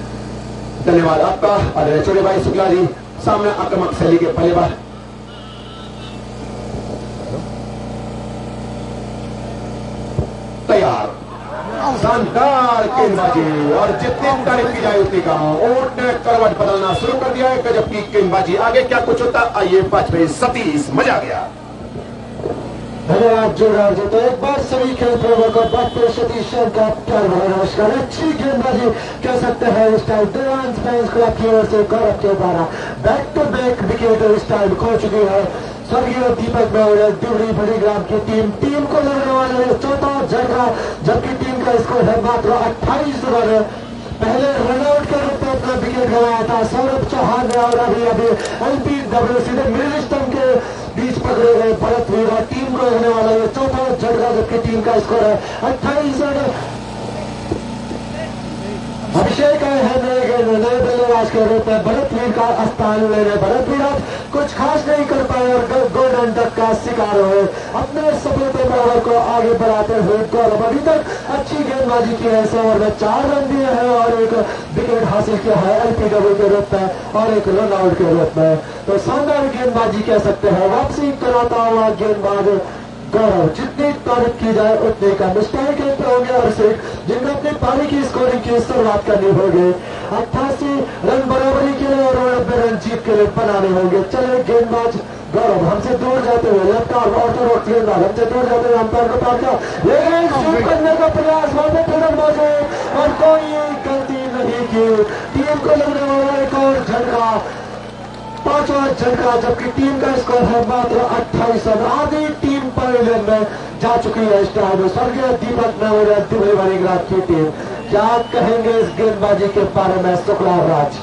धन्यवाद आपका आदरणीय छोटे भाई शुक्ला जी। सामने आक्रामक शैली के बल्लेबाज तैयार। शानदार गेंदबाजी और जितनी तारीफ की जाए उतनी कम। ऊंट ने करवट बदलना शुरू कर दिया है। गजब की गेंदबाजी। आगे क्या कुछ होता, आइए 5 पे सतीश, मजा आ गया। धन्यवाद जोड़ा जी। तो एक बार सभी खेल प्रेमियों को डॉक्टर सतीश का प्यार भरा नमस्कार। अच्छी गेंदबाजी कह सकते हैं इस टाइम देवांश फैंस क्लब की ओर से गौरव के द्वारा बैक टू बैक विकेट इस टाइम खो चुकी है स्वर्गीय दीपक मेहरा दिवड़ी बड़ीग्राम की टीम को लगने वाला है चौथा झटका, जबकि टीम का स्कोर है मात्र 28 रन। पहले रनआउट के रूप में अपना विकेट गंवाया था सौरभ चौहान ने और अभी LBW सीधे मिडिल स्टंप के बीच पकड़े गए भरत वीर और टीम को लगने वाला ये चौथा झटका, जबकि टीम का स्कोर है 28 रन। अभिषेक आए हैं नए बल्लेबाज के रूप में भरत वीर का स्थान लेने। भरत वीर अब कुछ खास नहीं कर पाए और गोल्डन डक का शिकार हुए। अपने सफलता ओवर को आगे बढ़ाते हुए गौरव अभी तक अच्छी गेंदबाजी की है। इस ओवर में 4 रन दिए हैं और एक विकेट हासिल किया है LPW के रूप में और एक रन आउट के रूप में। तो शानदार गेंदबाजी कह सकते हैं। वापसी कराता हुआ गेंदबाज गौरव, जितनी तारीफ की जाए उतनी कम। स्ट्राइक रेट पे होंगे और सिर्फ जिनको अपनी पारी की स्कोरिंग की शुरुआत करनी होगी। 88 रन बराबरी के लिए और 90 रन जीत के लिए बनाने होंगे। चले गेंदबाज गौरव हमसे दूर जाते हुए लेफ्ट आर्म ऑर्थोडॉक्स गेंदबाज हमसे दूर जाते हुए अंपायर को पार किया, लेकिन शूट करने का प्रयास वहां पे फिल्डर मौजूद और कोई गलती नहीं की। टीम को लगने वाला एक और झटका, 5वां झटका, जबकि टीम का स्कोर है मात्र 28 रन। आधी टीम पवेलियन में जा चुकी है इस टाइम। स्वर्गीय दीपक मेमोरियल दिवली बड़ीग्राम की टीम, क्या कहेंगे इस गेंदबाजी के बारे में शुक्ला राज?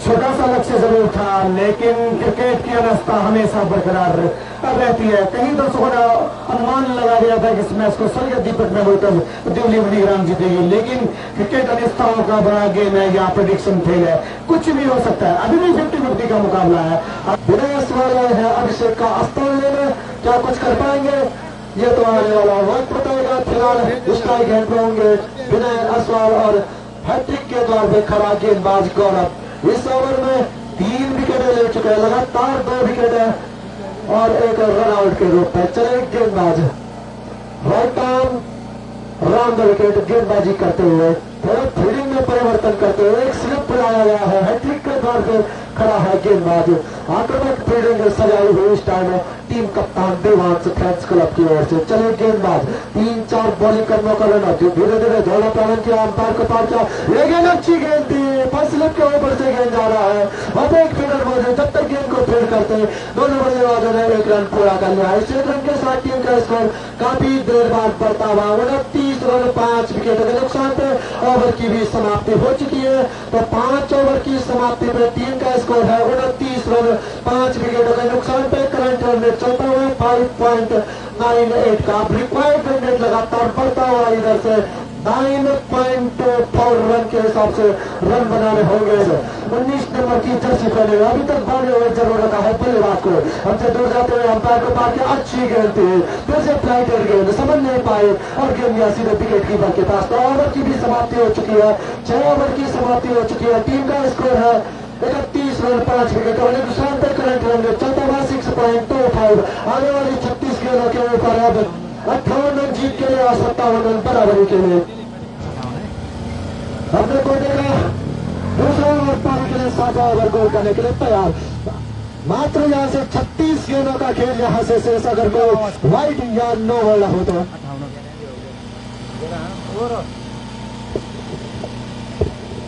छोटा सा लक्ष्य जरूर था, लेकिन क्रिकेट की अवस्था हमेशा बरकरार रहती है। कहीं दर्शकों ने अनुमान लगा दिया था कि इस मैच को स्वर्गीय दीपक मेमोरियल दिवली बड़ीग्राम जीतेगी, लेकिन क्रिकेट अनिश्चितताओं का बड़ा गेम है या प्रेडिक्शन फेल है, कुछ भी हो सकता है। अभी भी 50-50 का मुकाबला है। विनय वाले है अभिषेक का स्थान लेने, क्या कुछ कर पाएंगे ये तो आने वाला वक्त बताएगा। फिलहाल स्ट्राइक हैंड पे होंगे विनय असवाल और हैट्रिक के द्वार पे खड़ा गेंदबाज गौरव। इस ओवर में 3 विकेटें ले चुके हैं, लगातार 2 विकेट है और एक रन आउट के रूप में। चले गेंदबाज right arm round the wicket गेंदबाजी करते हुए थोड़ा फील्डिंग में परिवर्तन करते हुए एक स्लिप लगाया गया है। हैट्रिक के द्वार पे खड़ा है गेंदबाज। आक्रमक फील्डिंग सजाई हुई इस टाइम टीम कप्तान देवांश फैंस क्लब की ओर से। चले गेंदबाज 3-4 बॉलिंग करने का रन जो धीरे धीरे दौड़ा प्रारंभ किया, अंपायर को पार किया, ये गेंद अच्छी गेंद थी, फर्स्ट स्लिप के ऊपर से गेंद जा रहा है। अब एक फील्डर मौजूद, जब तक गेंद को फील्ड करते दोनों बल्लेबाजों ने 1 रन पूरा कर लिया। इस 1 रन के साथ टीम का स्कोर काफी देर बाद बढ़ता हुआ 29 रन 5 विकेटों के नुकसान पे ओवर की भी समाप्ति हो चुकी है। तो 5 ओवर की समाप्ति पे टीम का स्कोर है 29 रन 5 विकेटों के नुकसान पे। करंट रन रेट चलता हुआ 5.98 का। रिक्वायर्ड रन रेट लगातार बढ़ता हुआ इधर से 9.4 रन के हिसाब से रन बनाने होंगे। 19 नंबर की जर्सी पहने अभी तक भागे हुए जरूर रखा है बल्लेबाज को। हमसे दूर जाते हुए अंपायर को पार किया, अच्छी गेंद थी, फिर से फ्लाइटेड गेंद समझ नहीं पाए और गेंद गया सीधे विकेट कीपर के पास। तो ओवर की भी समाप्ति हो चुकी है, 6 ओवर की समाप्ति हो चुकी है। टीम का स्कोर है 31 रन 5 विकेट और नुकसान पर करंट रन रेट चलता हुआ 6.25। आने वाली 36 गेंदों के ऊपर अब 58 रन जीत के लिए और 57 रन बराबरी के लिए। हमने कोटे का दूसरा ओवर पाने के लिए 7वां ओवर गोल करने के लिए तैयार। मात्र यहाँ से 36 गेंदों का खेल यहाँ से शेष। अगर कोई वाइड या नो बॉल हो तो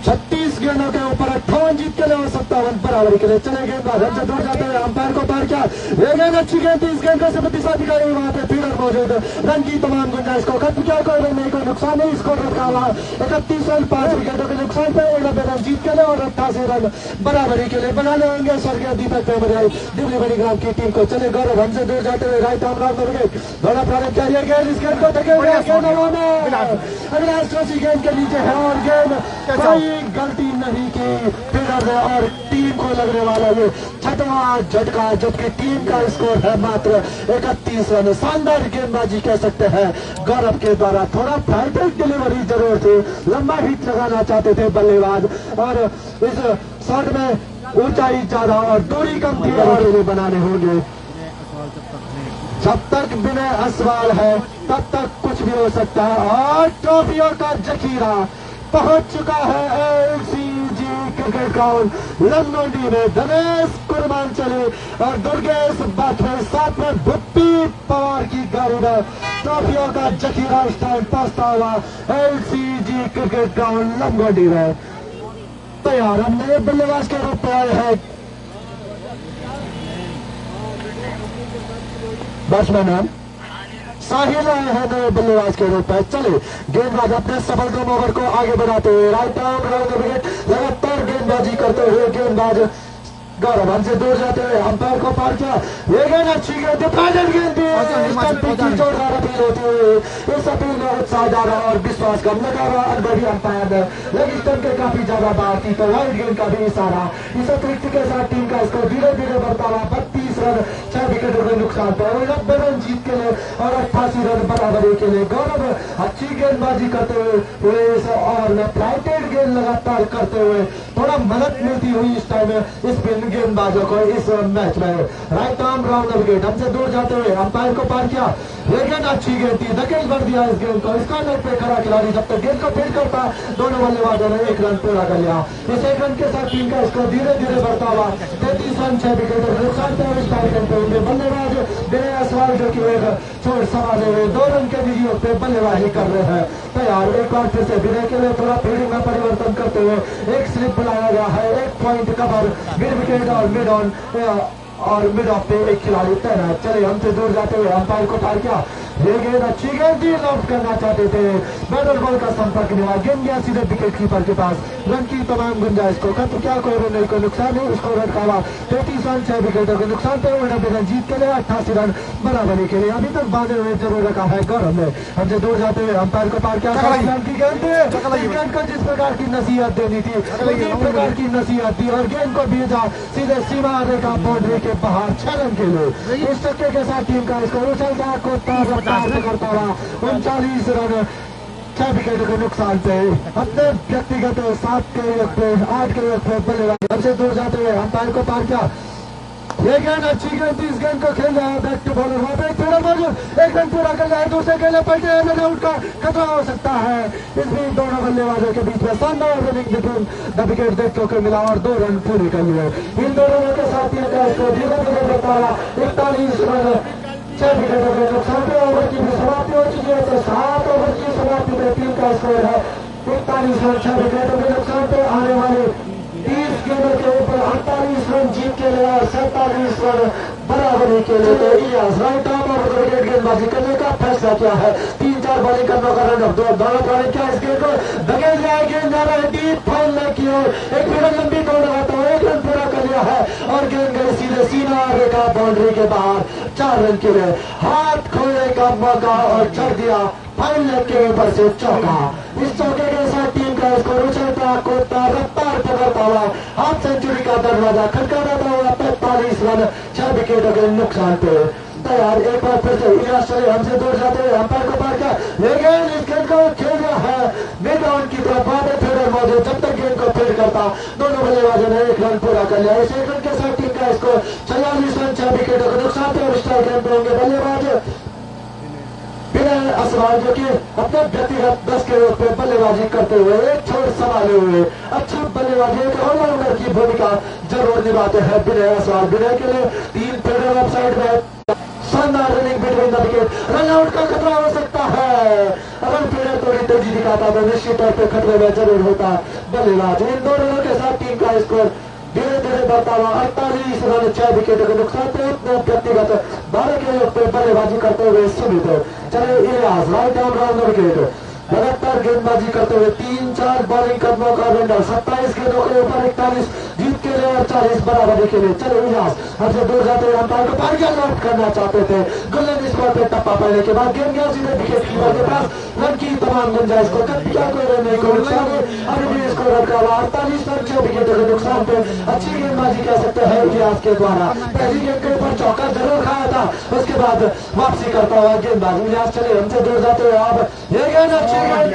36 गेंदों के ऊपर 58 जीत के लिए और 57 बराबरी के लिए। चले गेंदबाज हमसे दूर जाते हुए अंपायर को पार किया, ये गेंद अच्छी गेंद थी, इस गेंद का सिर्फ दिशाधिकारी वहां पे फील्डर मौजूद, रन की तमाम गुंजाइश को खत्म किया, कोई रन नहीं, कोई नुकसान नहीं। स्कोर रखा हुआ 31 रन 5 विकेटों के नुकसान पे 90 रन जीत के लिए और 88 रन बराबरी के लिए बनाने होंगे स्वर्गीय दीपक मेमोरियल दिवली बड़ीग्राम की टीम को। चले गौरव हमसे दूर जाते हुए राइट आर्म राउंड विकेट दौड़ा प्रारंभ किया, गेंद इस गेंद को धके हुए अविनाश जोशी गेंद के नीचे है और गेंद कोई गलती नहीं की फील्डर ने और टीम को लगने वाला ये 6वां झटका, जबकि टीम का स्कोर है मात्र 31 रन। शानदार गेंदबाजी कह सकते हैं गौरव के द्वारा। थोड़ा फ्लाइट डिलीवरी जरूर थी, लंबा हिट लगाना चाहते थे बल्लेबाज और इस शॉट में ऊंचाई ज्यादा और दूरी कम थी और बनाने होंगे। जब तक विनय असवाल है तब तक कुछ भी हो सकता है। और ट्रॉफियों का जखीरा पहुंच चुका है एलसीजी क्रिकेट ग्राउंड लंगोटी में। दिनेश कुरमांचली और दुर्गेश बाथवे साथ में भुप्पी पवार की गाड़ी में ट्रॉफियों का जखीरा इस टाइम पहुंचता हुआ एलसीजी क्रिकेट ग्राउंड लंगोटी में। तैयार हमने बल्लेबाज के रूप में आए हैं बैट्समैन साहिल आए हैं नए बल्लेबाज के रूप में। चले गेंदबाज अपने सबलकम ओवर को आगे बढ़ाते हुए राइट आर्म राउंड विकेट लगातार गेंदबाजी करते हुए गेंदबाज गौरव हमसे दूर जाते हुए अंपायर को पार किया। ये गेंद अच्छी गेंद गेंद जोर अपील होती हुई इस अपील में उत्साह जा रहा और विश्वास कम लगा रहा अनुभवी अंपायर ने, लेकिन स्टंप के काफी ज्यादा बाहर थी तो वाइड गेंद का भी इशारा। इस अतिरिक्त के साथ टीम का स्कोर धीरे धीरे बढ़ता हुआ 32 रन 6 विकेटों के नुकसान पर 90 रन जीत के लिए और 88 रन बराबरी के लिए। गौरव अच्छी गेंदबाजी करते हुए इस ओवर में फ्लाइटेड गेंद लगातार करते हुए थोड़ा मदद मिलती हुई इस टाइम इस गेंदबाजों को इस मैच में। राइट आर्म राउंड विकेट हमसे दूर जाते हुए अंपायर को पार किया। ये गेंद अच्छी गेंद थी, धकेल भर दिया इस गेंद को। इसका नेट पे खड़ा खिलाड़ी जब तक गेंद को फील्ड करता दोनों बल्लेबाजों ने 1 रन पूरा कर लिया। इस 1 रन के साथ टीम का स्कोर धीरे धीरे बढ़ता हुआ 33 रन 6 विकेट नुकसान पे बल्लेबाज विनय असवाल जो की एक छोड़ संभाले हुए 2 रन के निजी पे बल्लेबाजी कर रहे हैं। तैयार एक बार फिर से विनय के लिए थोड़ा फील्डिंग में परिवर्तन करते हुए एक स्लिप बनाया गया है। 1 पॉइंट कवर मिड विकेट और मिड ऑन और मिड ऑफ पे एक खिलाड़ी तैनात। चले हमसे दूर जाते हुए अंपायर को पार किया। ये गेंद अच्छी गेंद थी, लॉफ्ट करना चाहते थे, बैटर बॉल का संपर्क मिला, गेंद गया सीधे विकेट कीपर के पास। रन की तमाम गुंजाइश को खत्म किया, कोई रन नहीं, कोई नुकसान नहीं। उसको रन का 33 रन 6 विकेटों के नुकसान पे 90 रन जीत के लिए 88 रन बराबरी के लिए अभी तक बांधे हुए जरूर रखा है गौरव ने। हमसे दूर जाते हुए अंपायर को पार किया। गेंद की गेंद को जिस प्रकार की नसीहत देनी थी उसी प्रकार की नसीहत दी और गेंद को भेजा सीधे सीमा रेखा बाउंड्री के बाहर 6 रन के लिए। इस चक्के के साथ टीम का स्कोर उछलता करता हुआ 39 रन 6 विकेटों के नुकसान पे अपने व्यक्तिगत 7 के 8 के बल्लेबाज हमसे दूर जाते हुए अंपायर को पार किया। ये गेंद अच्छी गेंद थी, इस गेंद को खेल रहा है बैक टू बॉलर। वहां पे एक फील्डर मौजूद, 1 रन पूरा कर लिया, दूसरे गेंद पलटे रन आउट का खतरा हो सकता है। इस बीच दोनों बल्लेबाजों के बीच में शानदार रनिंग बिटवीन द विकेट देखने को मिला और 2 रन पूरे कर लिए। इन दोनों के साथ धीरे धीरे बढ़ता रहा 41 रन 6 विकेटों के नुकसान पे ओवर की भी समाप्ति हो चुकी है। तो 7 ओवर की समाप्ति में टीम का स्कोर है 41 रन 6 विकेटों के नुकसान पे। आने वाले 30 गेंदों के ऊपर 48 रन जीत के लिए और 47 रन बराबरी के लिए। तो इलियास राइट आर्म और विकेट गेंदबाजी करने का फैसला किया है। 3-4 बॉलिंग करने का रन दोनों बॉलिंग किया। इस गेंद को धकेल दिया, गेंद जा रहा है डीप फाइनल की ओर, एक मिनट लंबी दौड़ लगाता हुआ 1 रन पूरा कर लिया है और गेंद गई सीधे सीमा रेखा बाउंड्री के बाहर 4 रन के लिए। हाथ खोलने का मौका और चढ़ दिया फाइनल के ऊपर से चौका। इस चौके के साथ टीम का स्कोर उछलता कूदता रफ्तार पकड़ता हुआ हाफ सेंचुरी का दरवाजा खटखटाता हुआ 45 रन 6 विकेटों के नुकसान पे। तैयार एक बार फिर से इलियास चले हमसे दूर जाते हुए अंपायर को पार किया। ये गेंद इस गेंद को खेल रहा है मिड ऑन की तरफ, बाहर फील्डर मौजूद, जब तक गेंद को फील्ड करता दोनों बल्लेबाजों ने 1 रन पूरा कर लिया। इस 1 रन के साथ टीम का स्कोर 46 रन 6 विकेटों के नुकसान पे और स्ट्राइक रेट पे होंगे बल्लेबाज विनय असवाल जो कि अपने व्यक्तिगत 10 के रूप में बल्लेबाजी करते हुए एक छोर संभाले हुए अच्छा बल्लेबाजी एक ऑलराउंडर की भूमिका जरूर निभाते हैं विनय असवाल। विनय के लिए 3 फील्डर ऑफ साइड में शानदार running between the wicket, run out का खतरा हो सकता है। अगर फील्डर थोड़ी तेजी दिखाता तो निश्चित तौर पर खतरे में जरूर होता बल्लेबाज। इन 2 रनों के साथ टीम का स्कोर धीरे धीरे बढ़ता हुआ 48 रन 6 विकेटों के नुकसान पे अपने व्यक्तिगत 12 के योग पे बल्लेबाजी करते हुए सीमित। चले Ilyas right arm round wicket लगातार गेंदबाजी करते हुए 3-4 बॉलिंग कदमों का रेंडर 27 गेंदों के ऊपर 41 जीत के लिए और 40 बराबरी के लिए। चलो इलियास हमसे दूर जाते हुए अंपायर को पार किया, लॉफ्ट करना चाहते थे, गोल्डन स्कोर पे टप्पा पड़ने के बाद गेंद गया सीधे विकेट कीपर के पास। रन की तमाम गुंजाइश को खत्म किया, कोई रन नहीं, कोई नुकसान नहीं। अभी भी स्कोर रखा हुआ 48 रन 6 विकेटों के नुकसान पे अच्छी गेंदबाजी कह सकते हैं इलियास के द्वारा। पहली गेंद के ऊपर चौका जरूर खाया था, उसके बाद वापसी करता हुआ गेंदबाज इलियास। चले हमसे दूर जाते हुए अब ये गेंद अच्छी गेंद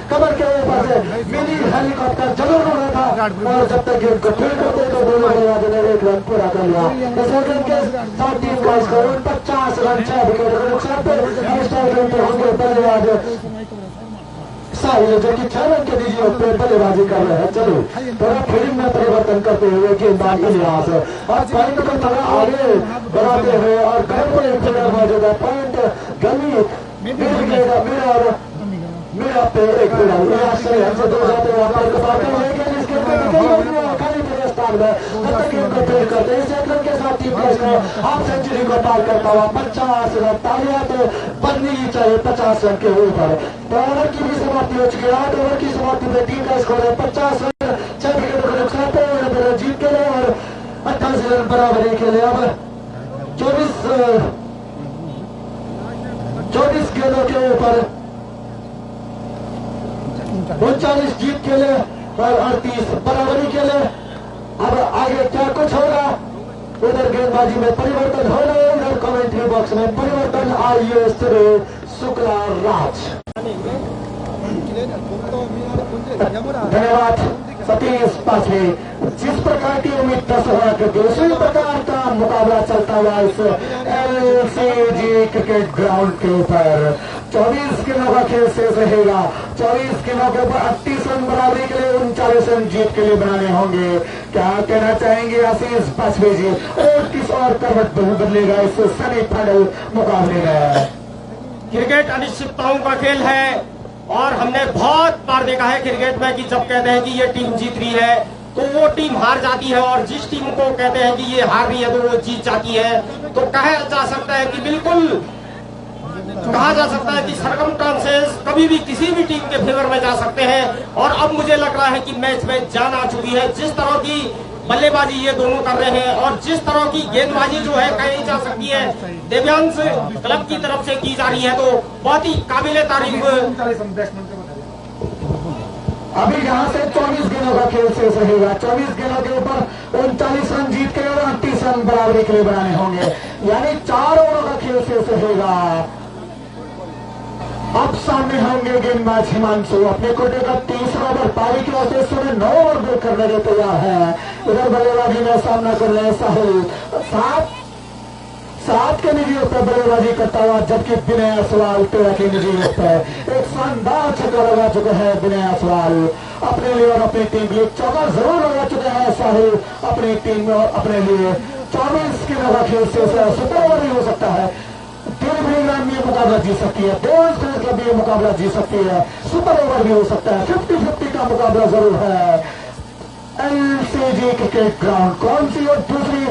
कमर के ऊपर से मिनी हेलीकॉप्टर जरूर उड़ा था और जब तक गेंद को फील्ड करते तो दोनों बल्लेबाजों ने 1 रन पूरा कर लिया। इस ओवर के साथ टीम का स्कोर 50 रन 6 विकेट के नुकसान पर होंगे बल्लेबाज साहिल, जो कि 6 रन के दीजिए पे बल्लेबाजी कर रहे हैं। चलो थोड़ा फील्डिंग में परिवर्तन करते हुए गेंदबाज इलियास और पॉइंट को थोड़ा आगे बढ़ाते हुए और घर पर एक जगह मौजूद है पॉइंट गली और मेरा पे एक इलियास से हमसे 2 जाते हैं वापस बताते हैं कि इसके खाली स्थान में तब गेम को फील्ड करते हैं। इस 1 रन के साथ टीम का हाफ सेंचुरी को पार करता हुआ 50 रन तालियां तो बननी ही चाहिए 50 रन के ऊपर। तो ओवर की भी समाप्ति हो चुकी है। 8 ओवर की समाप्ति में टीम का स्कोर है 50 रन 6 विकेटों के नुकसान पर जीत के लिए और 88 रन बराबरी के लिए। अब 24 गेंदों के ऊपर 39 जीत के लिए और 38 बराबरी के लिए। अब आगे क्या कुछ होगा, उधर गेंदबाजी में परिवर्तन हो रहे, उधर कमेंट्री बॉक्स में परिवर्तन। आइए श्री शुक्ला राज। धन्यवाद सतीश पाछे। जिस प्रकार की उम्मीद 10 ओवर के दूसरी प्रकार का मुकाबला चलता हुआ इस LCG क्रिकेट ग्राउंड के ऊपर 24 गेंदों का खेल शेष रहेगा। 24 गेंदों के ऊपर 38 रन बराबरी के लिए 39 रन जीत के लिए बनाने होंगे। क्या कहना चाहेंगे आशीष पाछवे जी, और किस और करवट बदलेगा इस सेमीफाइनल मुकाबले में? क्रिकेट अनिश्चितताओं का खेल है और हमने बहुत बार देखा है क्रिकेट में कि जब कहते हैं कि ये टीम जीत रही है तो वो टीम हार जाती है, और जिस टीम को कहते हैं कि ये हार रही है तो वो जीत जाती है। तो कहा जा सकता है कि बिल्कुल कहा जा सकता है कि सर्कमस्टांसेस कभी भी किसी भी टीम के फेवर में जा सकते हैं। और अब मुझे लग रहा है कि मैच में जान आ चुकी है। जिस तरह की बल्लेबाजी ये दोनों कर रहे हैं और जिस तरह की गेंदबाजी जो है कही जा सकती है देव्यांश क्लब की तरफ से की जा रही है, तो बहुत ही काबिले तारीफ। अभी यहाँ से 24 गेंदों का खेल शेष रहेगा। 24 गेंदों के ऊपर 39 रन जीत के और 38 रन बराबरी के लिए बनाने होंगे, यानी 4 ओवरों का खेल शेष रहेगा। अब सामने होंगे गेंदबाज हिमांशु, अपने कोटे का 30वां ओवर पारी की ओर से 9 ओवर ब्रेक करने के तैयार है। इधर बल्लेबाजी में सामना कर रहे हैं साहिल, 7 के निजी पर बल्लेबाजी करता हुआ, जबकि विनय असवाल 13 के निजी पर एक शानदार छक्का लगा चुके हैं विनय असवाल अपने लिए और अपनी टीम के लिए। चौका जरूर लगा चुके हैं साहिल अपनी टीम और अपने लिए। 24 के नवा खेल से सुपर ओवर भी हो सकता है। ग्राम में मुकाबला जीत सकती है, क्लब भी मुकाबला जीत सकती है, सुपर ओवर भी हो सकता है। 50-50 का मुकाबला जरूर है। LCG क्रिकेट ग्राउंड कौन सी और दूसरी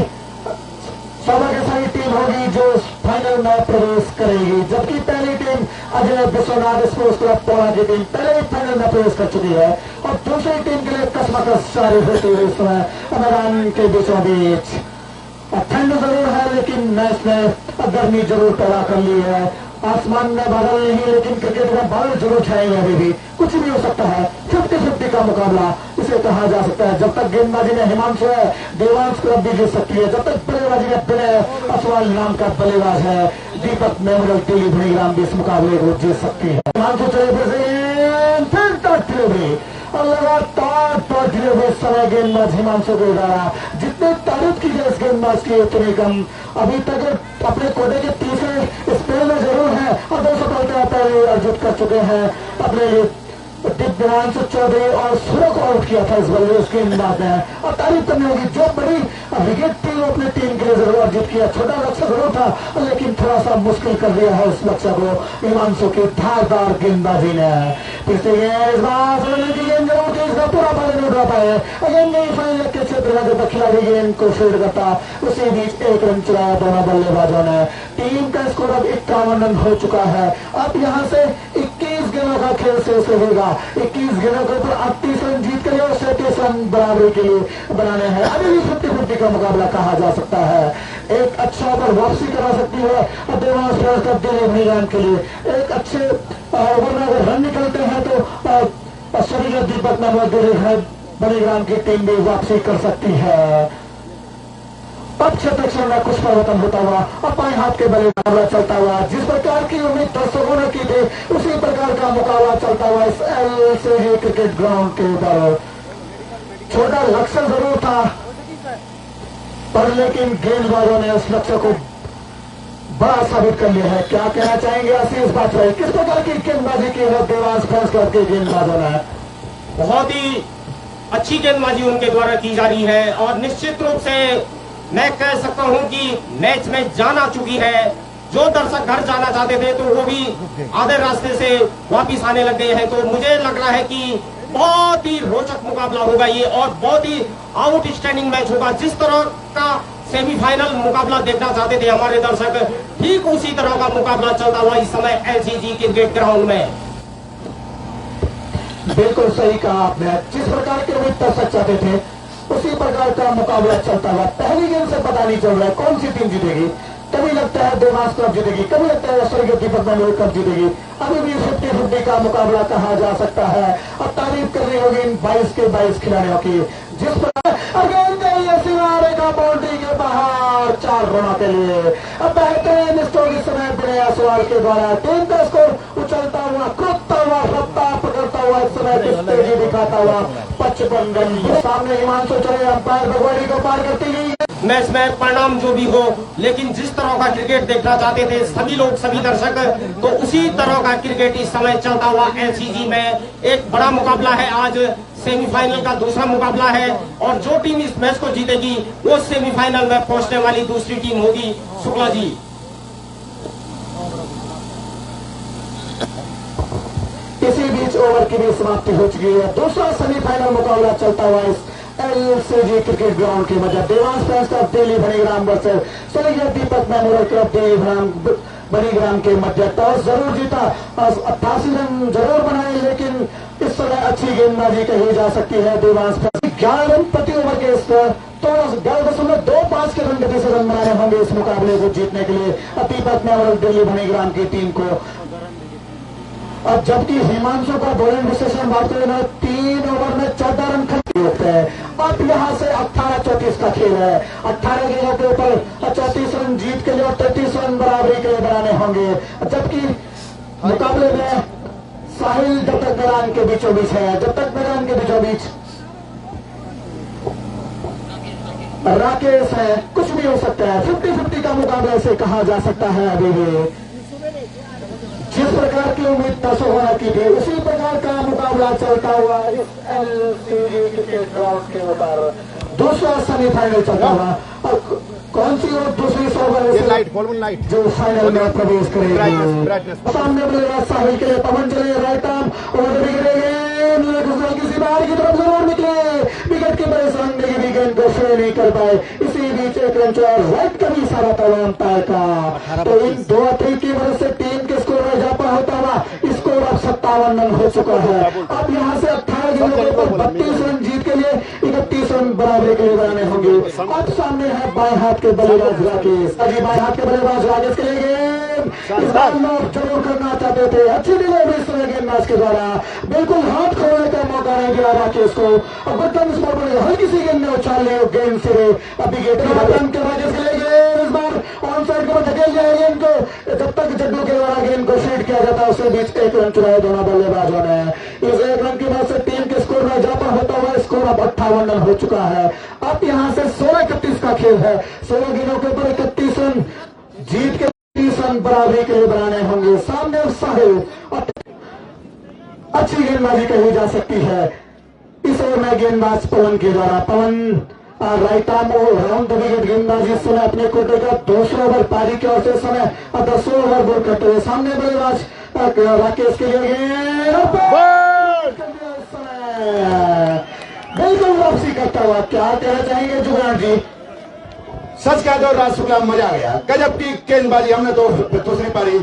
सौभाग्यशाली टीम होगी जो फाइनल में प्रवेश करेगी, जबकि पहली team Ajay Vishwanath sports club पौड़ा की टीम पहले ही फाइनल में प्रवेश कर चुकी है और दूसरी टीम के लिए कसमकस जारी होते हुए इस समय मैदान के बीचों बीच। ठंड जरूर है लेकिन मैच में गर्मी जरूर पैदा कर ली है। आसमान में बादल नहीं लेकिन क्रिकेट में बादल जरूर छाएंगे। अभी भी कुछ भी हो सकता है। 50-50 का मुकाबला इसे कहा जा सकता है। जब तक गेंदबाजी में हिमांशु है, देवांश क्लब भी जीत सकती है। जब तक बल्लेबाजी में विनय असवाल नाम का बल्लेबाज है, दीपक मेमोरियल टेलीग्राम भी इस मुकाबले को जीत सकती है। हिमांशु चले फिर डिलीवरी और लगातार टॉस डिलीवरी समय गेंदबाज हिमांशु के द्वारा जितने तारीफ की जाए इस गेंदबाज की उतनी कम। अभी तक अपने कोटे के तीसरे स्पेल में जरूर है और 200 पहले अर्जित कर चुके हैं अपने दिव्यांशु चौधरी और सुरख को आउट किया था इस बल्ले उसके गेंदबाज ने। और तारीफ करनी होगी जो बड़ी विकेट थी अपने टीम के लिए जरूर अर्जित किया। छोटा लक्ष्य जरूर था लेकिन थोड़ा सा मुश्किल कर दिया है उस लक्ष्य को हिमांशु की धारदार गेंदबाजी ने। फिर से इस बार गेंद जरूर थी, इसका पूरा बल्ले नहीं उठा पाए। फाइनल के क्षेत्र में जब खिलाड़ी गेंद को फील्ड करता उसी बीच 1 रन चुराया दोनों बल्लेबाजों ने। टीम का स्कोर अब 51 रन हो चुका है। अब यहाँ से 21 गेंदों का खेल शेष रहेगा। 21 गेंदों के ऊपर 38 रन जीत के लिए और 37 रन बराबरी के लिए बनाने हैं। अभी भी 50-50 का मुकाबला कहा जा सकता है। एक अच्छा ओवर वापसी करा सकती है और देवांश का डिलीवरी रन के लिए एक अच्छे ओवर में अगर रन निकलते हैं तो शरीर दीपक नामक बड़ीग्राम की टीम भी वापसी कर सकती है। अब क्षेत्र में कुछ परिवर्तन होता हुआ और बाएं हाथ के बल्ले मुकाबला चलता हुआ, जिस प्रकार की उम्मीद दर्शकों ने की थी उसी प्रकार का मुकाबला चलता हुआ इस LCG क्रिकेट ग्राउंड के ऊपर। छोटा लक्ष्य जरूर था, पर लेकिन गेंदबाजों ने उस लक्ष्य को बड़ा साबित कर लिया है। क्या कहना चाहेंगे आशीष बाजपेयी, किस प्रकार की गेंदबाजी की है देवांश फैंस क्लब के गेंदबाजों ने? बहुत ही अच्छी गेंदबाजी उनके द्वारा की जा रही है और निश्चित रूप से मैं कह सकता हूं कि मैच में जान आ चुकी है। जो दर्शक घर जाना चाहते थे तो वो भी आधे रास्ते से वापिस आने लग गए हैं। तो मुझे लग रहा है कि बहुत ही रोचक मुकाबला होगा ये और बहुत ही आउटस्टैंडिंग मैच होगा। जिस तरह का सेमीफाइनल मुकाबला देखना चाहते थे हमारे दर्शक, ठीक उसी तरह का मुकाबला चलता हुआ इस समय एलसीजी क्रिकेट ग्राउंड में। बिल्कुल सही कहा आपने, जिस प्रकार के उम्मीद दर्शक चाहते थे उसी प्रकार का मुकाबला चलता हुआ। पहली गेंद से पता नहीं चल रहा है कौन सी टीम जीतेगी। कभी लगता है देवांश क्लब जीतेगी, कभी लगता है स्वर्गीय दीपक मैनुअल क्लब जीतेगी। अभी भी 50-50 का मुकाबला कहा जा सकता है। अब तारीफ करनी होगी इन 22 के 22 खिलाड़ियों की, जिस प्रकार गेंद सिवारे का बाउंड्री के बाहर 4 रनों के लिए। अब बेहतरीन स्ट्रोक इस समय बिना सवाल के द्वारा टीम का स्कोर उछलता हुआ, कूदता हुआ, रफ्तार पकड़ता हुआ, इस समय तेजी दिखाता हुआ 55 रन। सामने हिमांशु चले अंपायर भगवाड़ी को पार करती गई। मैच में परिणाम जो भी हो, लेकिन जिस तरह का क्रिकेट देखना चाहते थे सभी लोग, सभी दर्शक, तो उसी तरह का क्रिकेट इस समय चलता हुआ एलसीजी में। एक बड़ा मुकाबला है, आज सेमीफाइनल का दूसरा मुकाबला है और जो टीम इस मैच को जीतेगी वो सेमीफाइनल में पहुंचने वाली दूसरी टीम होगी। शुक्ला जी, इसी बीच ओवर की भी समाप्ति हो चुकी है। दूसरा सेमीफाइनल मुकाबला चलता हुआ इस एलसीजी क्रिकेट ग्राउंड के मध्य Devansh fans club Delhi Banigram versus स्वर्गीय दीपक मैनुअल क्लब दिल्ली बनीग्राम के मध्य। टॉस जरूर जीता, 88 रन जरूर बनाए, लेकिन इस समय अच्छी गेंदबाजी कही जा सकती है देवांश फैंस। 11 रन प्रति ओवर के इस तो 11.25 के रन गति से रन बनाने होंगे इस मुकाबले को जीतने के लिए दीपक मैनुअल दिल्ली बनीग्राम की टीम को। अब जबकि हिमांशु का बॉलिंग विश्लेषण बात करें, 3 ओवर में 14 रन खर्च होते हैं। अब यहां से 18-34 का खेल है। 18 गेंदों के ऊपर 34 रन जीत के लिए और 33 रन बराबरी के लिए बनाने होंगे। जबकि मुकाबले में साहिल जब तक मैदान के बीचों बीच है, जब तक मैदान के बीचों बीच राकेश है, कुछ भी हो सकता है। 50-50 का मुकाबला इसे कहा जा सकता है। अभी भी जिस प्रकार की उम्मीद दर्शकों ने की थी उसी प्रकार का मुकाबला चलता हुआ इस एलसीजी क्रिकेट ग्राउंड के ऊपर दूसरा सेमीफाइनल चलता हुआ। और कौन सी और दूसरी लाइट जो फाइनल में प्रवेश करेगी। सामने बल्लेबाज साहिल के लिए पवन चले, राइट आर्म और किसी बाहर की तरफ जरूर निकले, विकेट के बड़े सामने की विकेट को फेल नहीं कर पाए। इसी बीच एक रन चौर राइट का भी इशारा था अंपायर का। तो इन 2 अतिरिक्त की वजह से टीम के स्कोर में इजाफा होता हुआ स्कोर अब 57 रन हो चुका है। अब यहाँ से 18 गेंदों के ऊपर 32 रन जीत के लिए 31 रन बराबरी के लिए बनाने होंगे। अब सामने है बाएं हाथ के बल्लेबाज राकेश। बाएं हाथ के बल्लेबाज राकेश के लिए गेंद इस बार लोग जरूर करना चाहते थे। अच्छी डिलीवरी इस गेंदबाज के द्वारा, बिल्कुल हाथ खोलने का मौका नहीं दिया राकेश को। अब बटन स्पॉट पर हल्की सी गेंद ने उछाल ली गेंद से अभी गेट के राकेश के लिए गेंद इस बार ऑन साइड को धकेल जाए गेंद को। जब तक जड्डू के द्वारा गेंद को फीड किया जाता है उसके बीच 1 रन चुराए दोनों बल्लेबाजों ने। इस 1 रन की वजह से टीम के स्कोर में इजाफा होता हुआ स्कोर अब 58 रन हो चुका है। अब यहाँ से 16-31 का खेल है। 16 गेंदों के ऊपर 31 रन जीत के 30 रन बराबरी के लिए बनाने होंगे। सामने साहिल अच्छी गेंदबाजी कही जा सकती है। इस ओवर में गेंदबाज पवन के द्वारा, Pawan right arm round the wicket गेंदबाजी इस समय अपने कोटे का 200 ओवर पारी के और से समय 10 ओवर बॉल करते हुए सामने बल्लेबाज राकेश के लिए बिल्कुल वापसी करता हुआ। क्या कहना चाहेंगे जुगाड़ जी? सच कह दो राज शुक्ला, मजा आ गया। गजब की गेंदबाजी। हमने तो दूसरी पारी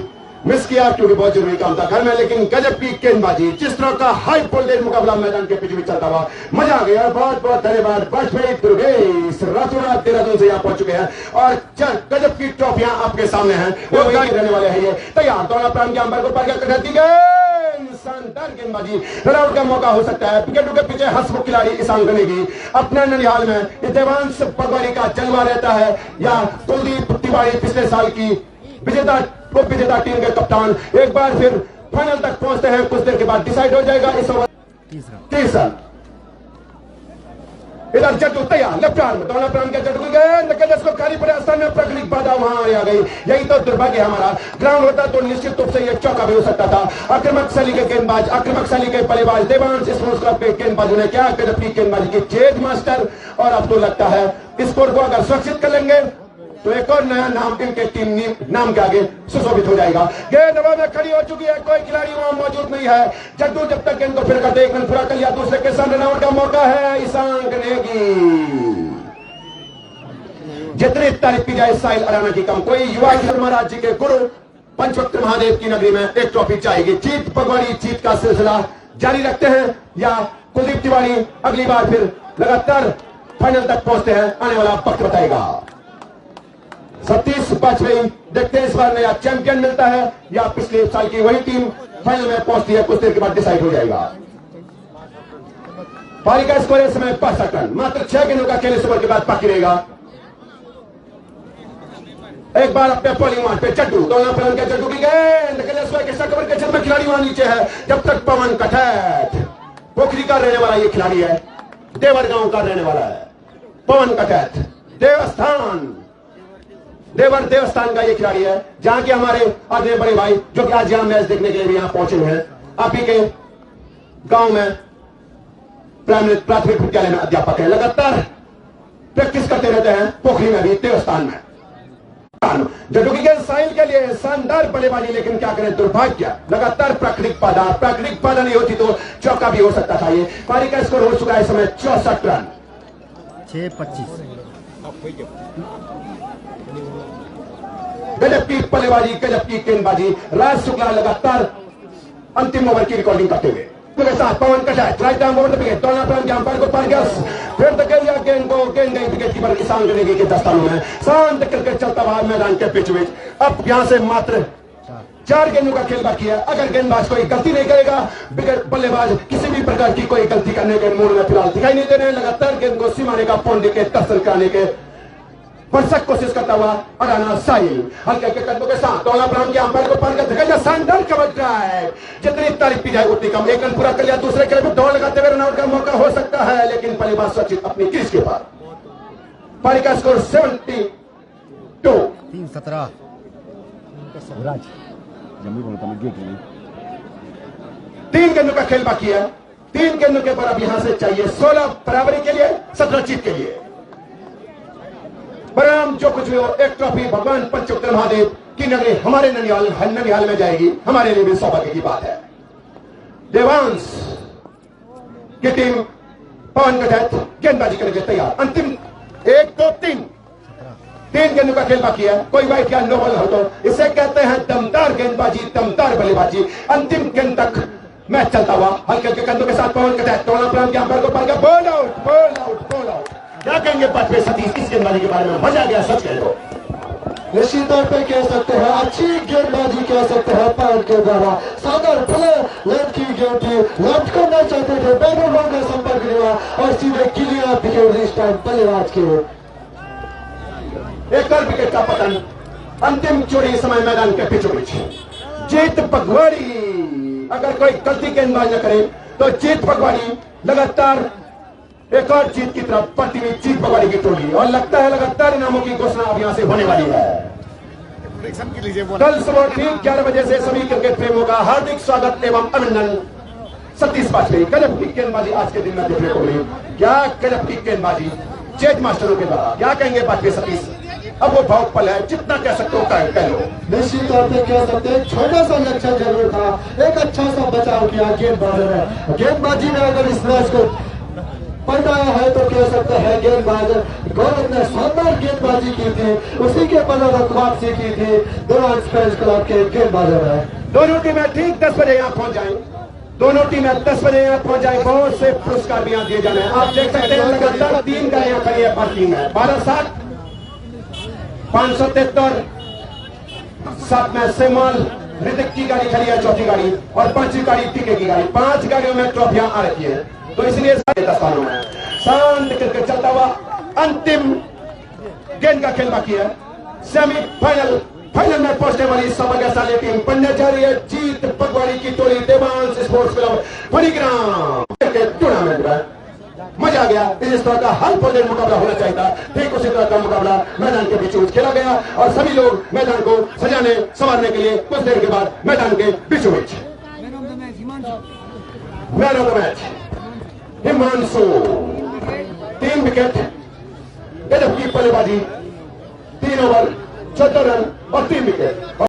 मिस किया क्योंकि बहुत जरूरी काम था घर में, लेकिन गजब की गेंदबाजी। जिस तरह का हाई वोल्टेज मुकाबला मैदान के पीछे भी चलता हुआ, मजा आ गया। बहुत बहुत धन्यवाद बाजपेयी दुर्गेश, रातों रात देहरादून से यहाँ पहुंच चुके हैं और गजब की ट्रॉफियां आपके सामने हैं। वो रहने वाले हैं ये तैयार। दोनों प्रांत के अंपायर को पार कर दी गई शानदार गेंदबाजी। रन आउट का मौका हो सकता है। विकेटों के पीछे हंसमुख खिलाड़ी ईशान गनेगी। अपने ननिहाल में देवांश पगवाड़ी का जलवा रहता है या कुलदीप तिवारी पिछले साल की विजेता टीम के कप्तान एक बार फिर फाइनल तक पहुंचते हैं। कुछ देर के बाद डिसाइड हो जाएगा इस ओवर तीसरा। इधर जड्डू तैयार, लेफ्ट आर्म दोनों प्राण के जड्डू गेंद को खाली पड़े स्थान में प्राकृतिक बाधा वहां आ गई। यही तो दुर्भाग्य हमारा। ग्राउंड होता तो निश्चित रूप से यह चौका भी हो सकता था। आक्रामक शैली के गेंदबाज, आक्रामक शैली के बल्लेबाज देवांश स्पोर्ट्स क्लब के गेंदबाजों ने क्या गजब की गेंदबाजी की, चेज मास्टर। और अब तो लगता है स्कोर को अगर सुरक्षित कर लेंगे तो एक और नया नाम इनके टीम नाम के आगे सुशोभित हो जाएगा। गेंद हवा में खड़ी हो चुकी है, कोई खिलाड़ी वहां मौजूद नहीं है। जड्डू जब तक गेंद को फिर करते, एक रन पूरा कर लिया, दूसरे के सामने रन आउट का मौका है ईशान नेगी। जितनी तारीफ की जाए साहिल अराना की कम। कोई युवा महाराज जी के गुरु पंचवक्त महादेव की नगरी में एक ट्रॉफी चाहेगी। जीत पगवाड़ी जीत का सिलसिला जारी रखते हैं या कुलदीप तिवारी अगली बार फिर लगातार फाइनल तक पहुंचते हैं, आने वाला वक्त बताएगा। सतीश वाजपेयी देखते हैं इस बार नया चैंपियन मिलता है या पिछले साल की वही टीम फाइनल में पहुंचती है, कुछ देर के बाद डिसाइड हो जाएगा। पारी का स्कोर इस समय 65 रन, मात्र 6 गेंदों का खेल इस ओवर के बाद बाकी रहेगा। एक बार अपने बॉलिंग मार्ग पे जड्डू, दोनों पवन के जड्डू की गेंद के कवर के छत में खिलाड़ी वहां नीचे है। जब तक पवन कठैत पोखरी का रहने वाला ये खिलाड़ी है, देवर गांव का रहने वाला है पवन कठैत, देवर देवस्थान का ये खिलाड़ी है, जहां के हमारे आदरणीय बड़े भाई जो कि आज यहां मैच देखने के लिए यहां पहुंचे हुए हैं। आप ही के गांव में प्राथमिक विद्यालय में अध्यापक है, लगातार प्रैक्टिस करते रहते हैं पोखरी में भी, देवस्थान में। जड्डू की गेंद साहिल के लिए शानदार बल्लेबाजी, लेकिन क्या करें दुर्भाग्य, लगातार प्राकृतिक बाधा नहीं होती तो चौका भी हो सकता था। ये पारी का स्कोर हो चुका है इस समय 64 रन, 6-25। गजब की बल्लेबाजी, गजब की गेंदबाजी। राज शुक्ला लगातार अंतिम ओवर की रिकॉर्डिंग करते हुए Pawan Kathait right arm over the wicket, दोनों प्राण के अंपायर को पार किया, फिर धकेल दिया गेंद को, गेंद गई विकेट कीपर ईशान नेगी के दस्तानों में। शांत करके चलता हुआ मैदान के बीच बीच। अब यहां से मात्र 4 गेंदों का खेल बाकी है। अगर गेंदबाज कोई गलती नहीं करेगा, बल्लेबाज किसी भी प्रकार की कोई गलती करने के मूड में फिलहाल दिखाई नहीं दे रहे हैं। लगातार गेंद को सीमाने का पौंडे के दर्शन कराने के भरसक कोशिश करता हुआ अराना साहिल हल्के हल्के कदमों के साथ दोनों प्राण के अंपायर को पार कर धकेल, शानदार कवर ड्राइव। जितनी तारीफ की जाए उतनी कम। एक रन पूरा कर लिया, दूसरे के लिए दौड़ लगाते हुए रन आउट का मौका हो सकता है, लेकिन बल्लेबाज सुरक्षित अपनी क्रीज के पार। पारी का स्कोर 72। 3-17। 3 गेंदों का खेल बाकी है। 3 गेंदों के पर अब यहां से चाहिए 16 बराबरी के लिए, 17 जीत के लिए। परिणाम जो कुछ भी हो, एक ट्रॉफी भगवान पंचवक्त महादेव की नगरी हमारे ननिहाल में जाएगी, हमारे लिए भी सौभाग्य की बात है। देवांश की टीम पवन कठैत गेंदबाजी करने के तैयार। अंतिम 1 2 3 गेंदों का खेल बाकी है। कोई वाइट या नो बॉल हो तो इसे कहते हैं दमदार गेंदबाजी, दमदार बल्लेबाजी। अंतिम गेंद तक मैच चलता हुआ हल्के हल्के कंधों के साथ पवन कठैत दोनों प्राण के अंपायर को पार किया, ball out, ball out, ball out. क्या कहेंगे वाजपेयी सतीश इस गेंदबाजी के बारे में? मजा आ गया सच कह दो। निश्चित तौर पर कह सकते हैं अच्छी गेंदबाजी कह सकते हैं पवन के द्वारा। सागर प्ले लेफ्ट की गेंद थी, लेफ्ट करना चाहते थे, बैटर का संपर्क हुआ और सीधे गिलिया विकेट इस टाइम बल्लेबाज के। एक और विकेट का पतन, अंतिम चोरी समय मैदान के बीचों बीच। जीत पगवाड़ी अगर कोई गलती गेंदबाज न करे तो जीत पगवाड़ी लगातार एक और जीत की तरफ बढ़ती हुई जीत पगवाड़ी की टोली, और लगता है लगातार इनामों की घोषणा अब यहां से होने वाली है। कल सुबह ठीक 11 बजे से सभी क्रिकेट प्रेमियों का हार्दिक स्वागत एवं अभिनंदन। सतीश वाजपेयी गजब की गेंदबाजी आज के दिन में देखने को मिली। क्या गजब की गेंदबाजी चेज मास्टरों के द्वारा। क्या कहेंगे वाजपेयी सतीश? अब वो भावुक पल है, जितना कह सकते हो कह लो। निश्चित तौर पर कह सकते हैं छोटा सा लक्ष्य जरूर था, एक अच्छा सा बचाव किया गेंदबाजी में। अगर इस मैच को पलटाया है तो कह सकते हैं गेंदबाज गौरव ने शानदार गेंदबाजी की थी, उसी के बदौलत वापसी की थी दोनों स्पेस क्लब के गेंदबाजों ने। दोनों टीमें ठीक 10 बजे यहाँ पहुंच जाएं, दोनों टीमें 10 बजे यहाँ पहुंच जाएं। बहुत से पुरस्कार भी यहाँ दिए जाने हैं। आप देख सकते हैं लगातार 3 गाड़ियां खड़ी है, पार्किंग है 1260 573 7 में सेमल ऋतिक की गाड़ी खड़ी है, चौथी गाड़ी, और 5वीं गाड़ी टीके की गाड़ी। 5 गाड़ियों में ट्रॉफियां आ रही है, तो इसलिए दस्तानों में शांत करके चलता हुआ अंतिम गेंद का खेल बाकी है। सेमीफाइनल फाइनल में पहुंचने वाली सौभाग्यशाली टीम बनने जा रही है जीत पगवाड़ी की टोली। देवांश स्पोर्ट्स क्लब मणिग्राम के टूर्नामेंट में मजा आ गया। इस तरह का हर प्रोजेक्ट मुकाबला होना चाहिए था। ठीक उसी तरह का मुकाबला मैदान के बीचों बीच खेला गया और सभी लोग मैदान को सजाने संवारने के लिए कुछ देर के बाद मैदान के बीचों बीच man of the match Himanshu 3 wicket, गजब की बल्लेबाजी, 3 ओवर 14 रन और 3 विकेट।